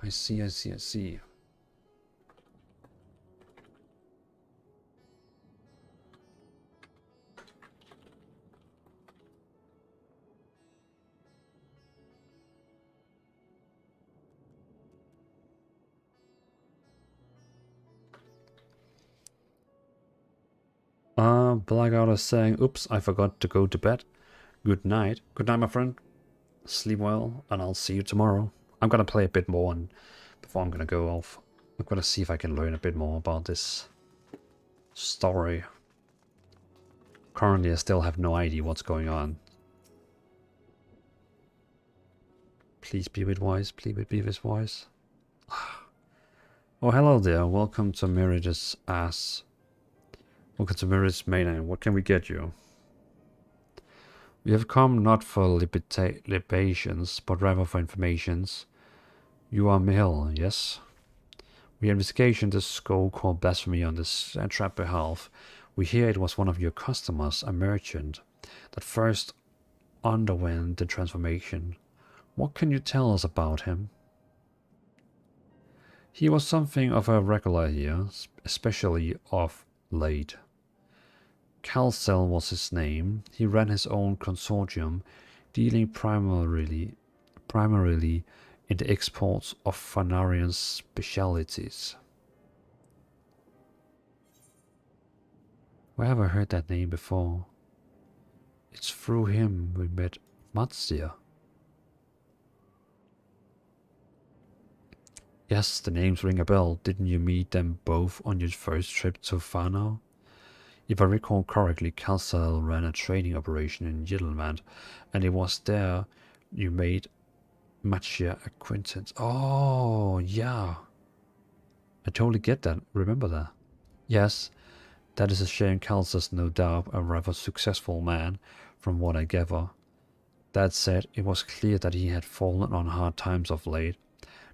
I see. Blackout is saying, oops, I forgot to go to bed. Good night. Good night, my friend. sleep well, and I'll see you tomorrow. I'm gonna play a bit more, and before I'm gonna go off, I'm gonna see if I can learn a bit more about this story. Currently, I still have no idea what's going on. Please be with wise. Please be with wise. Oh, hello there. Welcome to Merida's Ass. Welcome to Merida's Mainland. What can we get you? We have come not for libations, but rather for informations. You are Mill, yes? We investigation this skull called blasphemy on this trap behalf. We hear it was one of your customers, a merchant, that first underwent the transformation. What can you tell us about him? He was something of a regular here, especially of late. Calcel was his name. He ran his own consortium, dealing primarily in the exports of Fanarian specialities. Where have I heard that name before? It's through him we met Matsia. Yes, the names ring a bell. Didn't you meet them both on your first trip to Fano? If I recall correctly, Calcel ran a trading operation in Ytterland, and it was there you made Matsia acquaintance. Oh, yeah. I totally get that. Remember that. Yes, that is a shame. Calcel's no doubt a rather successful man, from what I gather. That said, it was clear that he had fallen on hard times of late.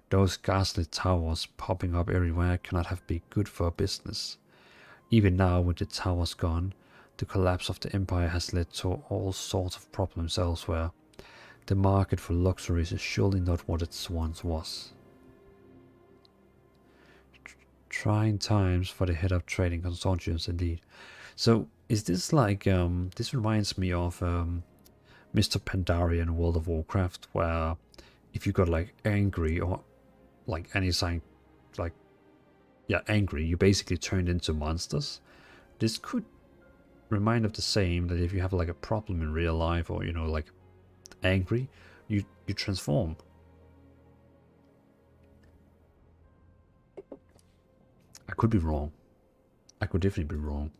Those ghastly towers popping up everywhere cannot have been good for business. Even now, with the towers gone, the collapse of the empire has led to all sorts of problems elsewhere. The market for luxuries is surely not what it once was. Trying times for the head of trading consortiums indeed. So, is this like, this reminds me of Mr. Pandaria in World of Warcraft, where if you got like angry or like any sign, like, yeah, angry, you basically turned into monsters. This could remind of the same, that if you have like a problem in real life, or, you know, like angry, you transform. I could be wrong. I could definitely be wrong.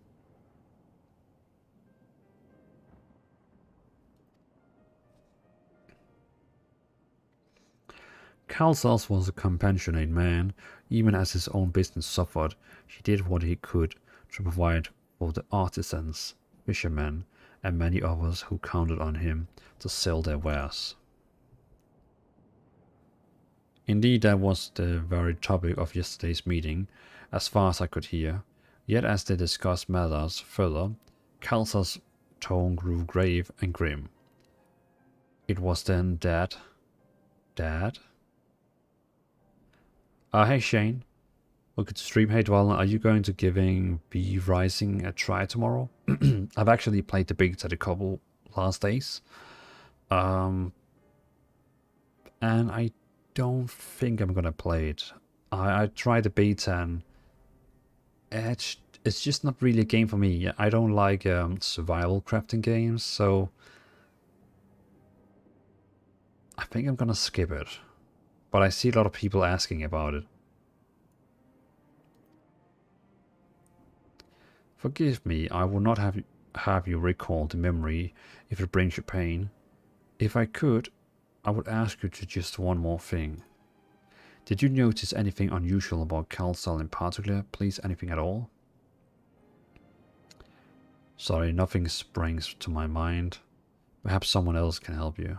Calcels was a compassionate man. Even as his own business suffered, he did what he could to provide for the artisans, fishermen, and many others who counted on him to sell their wares. Indeed, that was the very topic of yesterday's meeting, as far as I could hear. Yet as they discussed matters further, Calcel's tone grew grave and grim. It was then that... Dad? Hey Shane. Welcome to stream. Hey Dweller, are you going to giving Bee Rising a try tomorrow? I've actually played the beta a couple last days. And I don't think I'm gonna play it. I tried the beta and it's just not really a game for me. I don't like survival crafting games, so I think I'm gonna skip it. But I see a lot of people asking about it. Forgive me, I will not have you recall the memory if it brings you pain. If I could, I would ask you to just one more thing. Did you notice anything unusual about Calcel in particular? Please, anything at all? Sorry, nothing springs to my mind. Perhaps someone else can help you.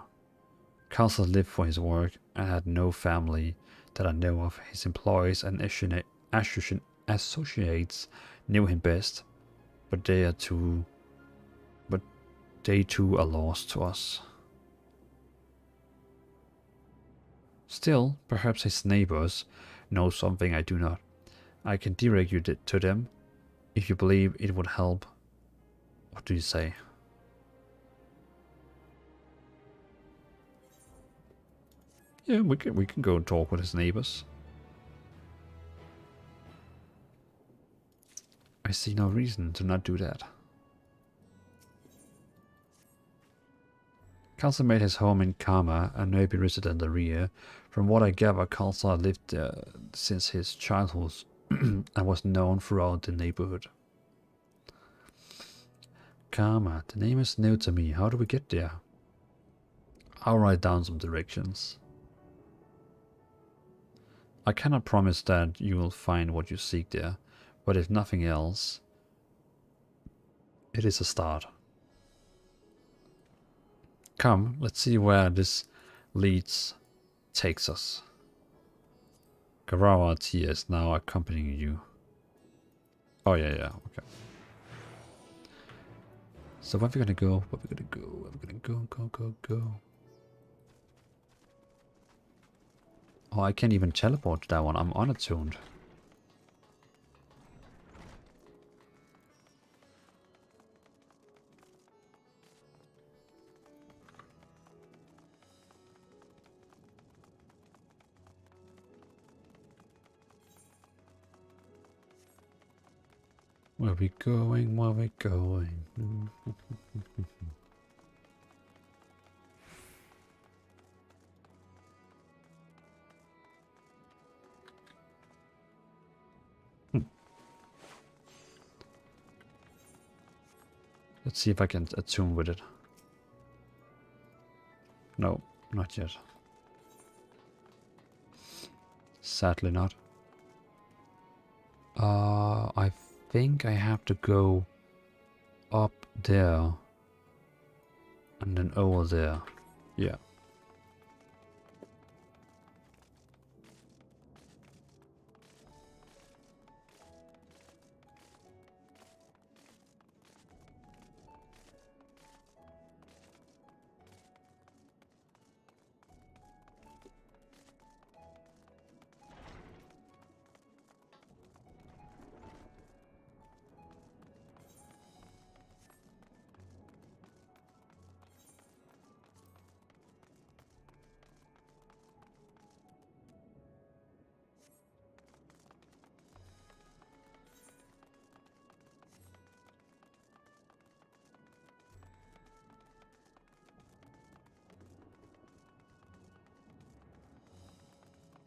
Calcel lived for his work and had no family that I know of. His employees and associates knew him best, but they too are lost to us. Still, perhaps his neighbors know something I do not. I can direct you to them if you believe it would help. What do you say? Yeah, we can go and talk with his neighbors. I see no reason to not do that. Kalsa made his home in Kama, a neighbor resident area. From what I gather, Kalsa lived there since his childhood and was known throughout the neighborhood. Kama, the name is new to me. How do we get there? I'll write down some directions. I cannot promise that you will find what you seek there, but if nothing else, it is a start. Come, let's see where this takes us. Garawa T is now accompanying you. Oh yeah, okay. So where are we gonna go? Where are we gonna go? Where are we gonna go? Oh, I can't even teleport to that one. I'm unattuned. Where we going? Where we going? Let's see if I can attune with it. No, not yet. Sadly not. I think I have to go up there and then over there. Yeah.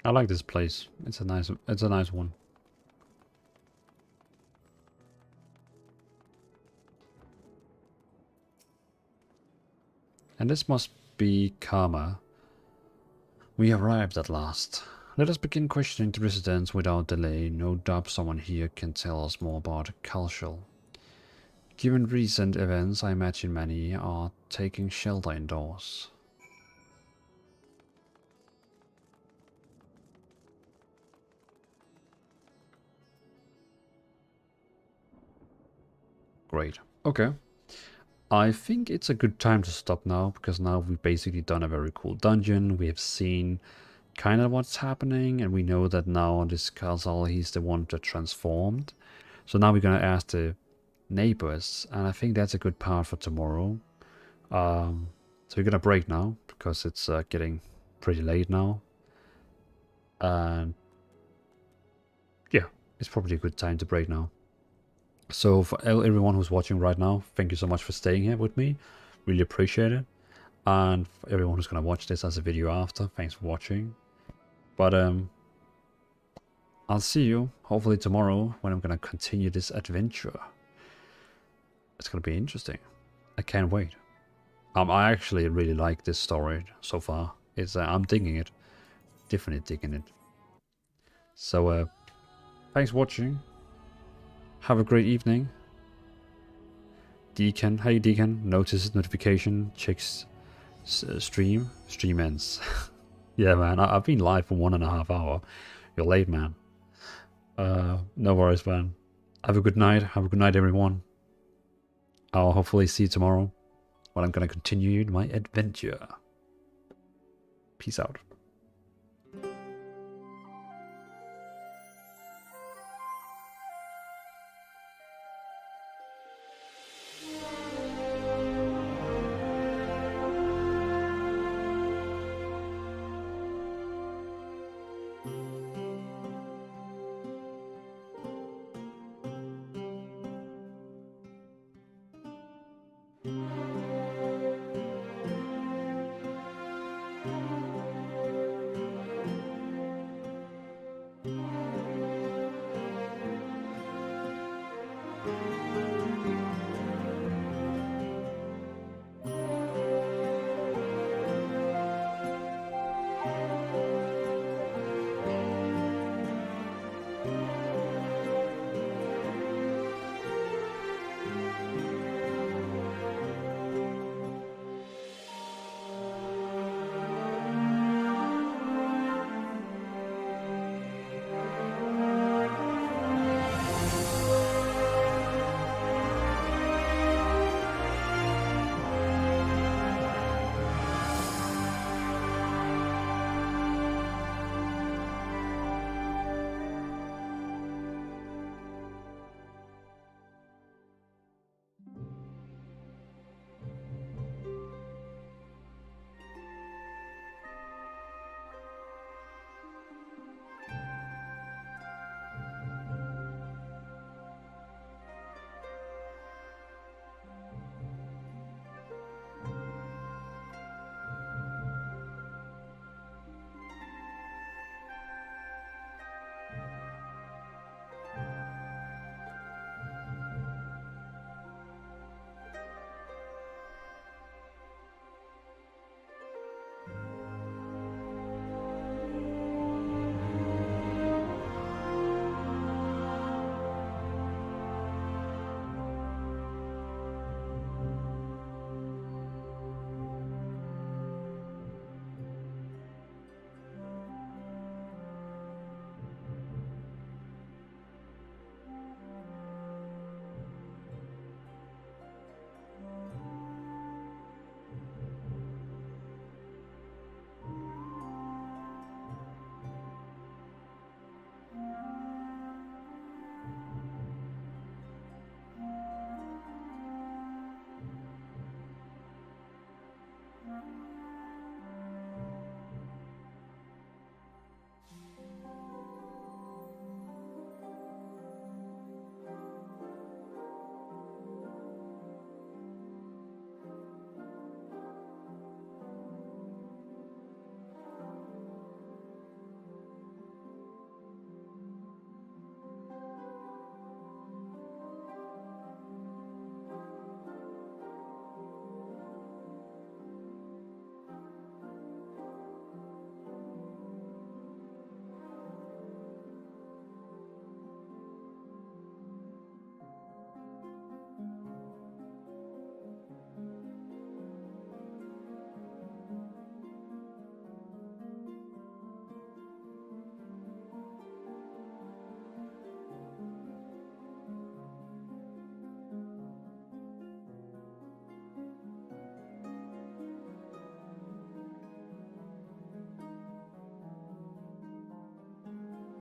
I like this place. It's a nice one. And this must be Karma. We arrived at last. Let us begin questioning the residents without delay. No doubt someone here can tell us more about Kalshal. Given recent events, I imagine many are taking shelter indoors. Great. Okay. I think it's a good time to stop now, because now we've basically done a very cool dungeon. We have seen kind of what's happening, and we know that now this Kalsal, he's the one that transformed. So now we're going to ask the neighbors, and I think that's a good part for tomorrow. So we're going to break now, because it's getting pretty late now. And yeah, it's probably a good time to break now. So for everyone who's watching right now, thank you so much for staying here with me. Really appreciate it. And for everyone who's going to watch this as a video after, thanks for watching. But I'll see you hopefully tomorrow when I'm going to continue this adventure. It's going to be interesting. I can't wait. I actually really like this story so far. It's I'm digging it. Definitely digging it. So thanks for watching. Have a great evening. Deacon, hey Deacon, notice notification, checks stream ends. Yeah man, I've been live for 1.5 hours. You're late man. No worries man. Have a good night everyone. I'll hopefully see you tomorrow when I'm gonna continue my adventure. Peace out.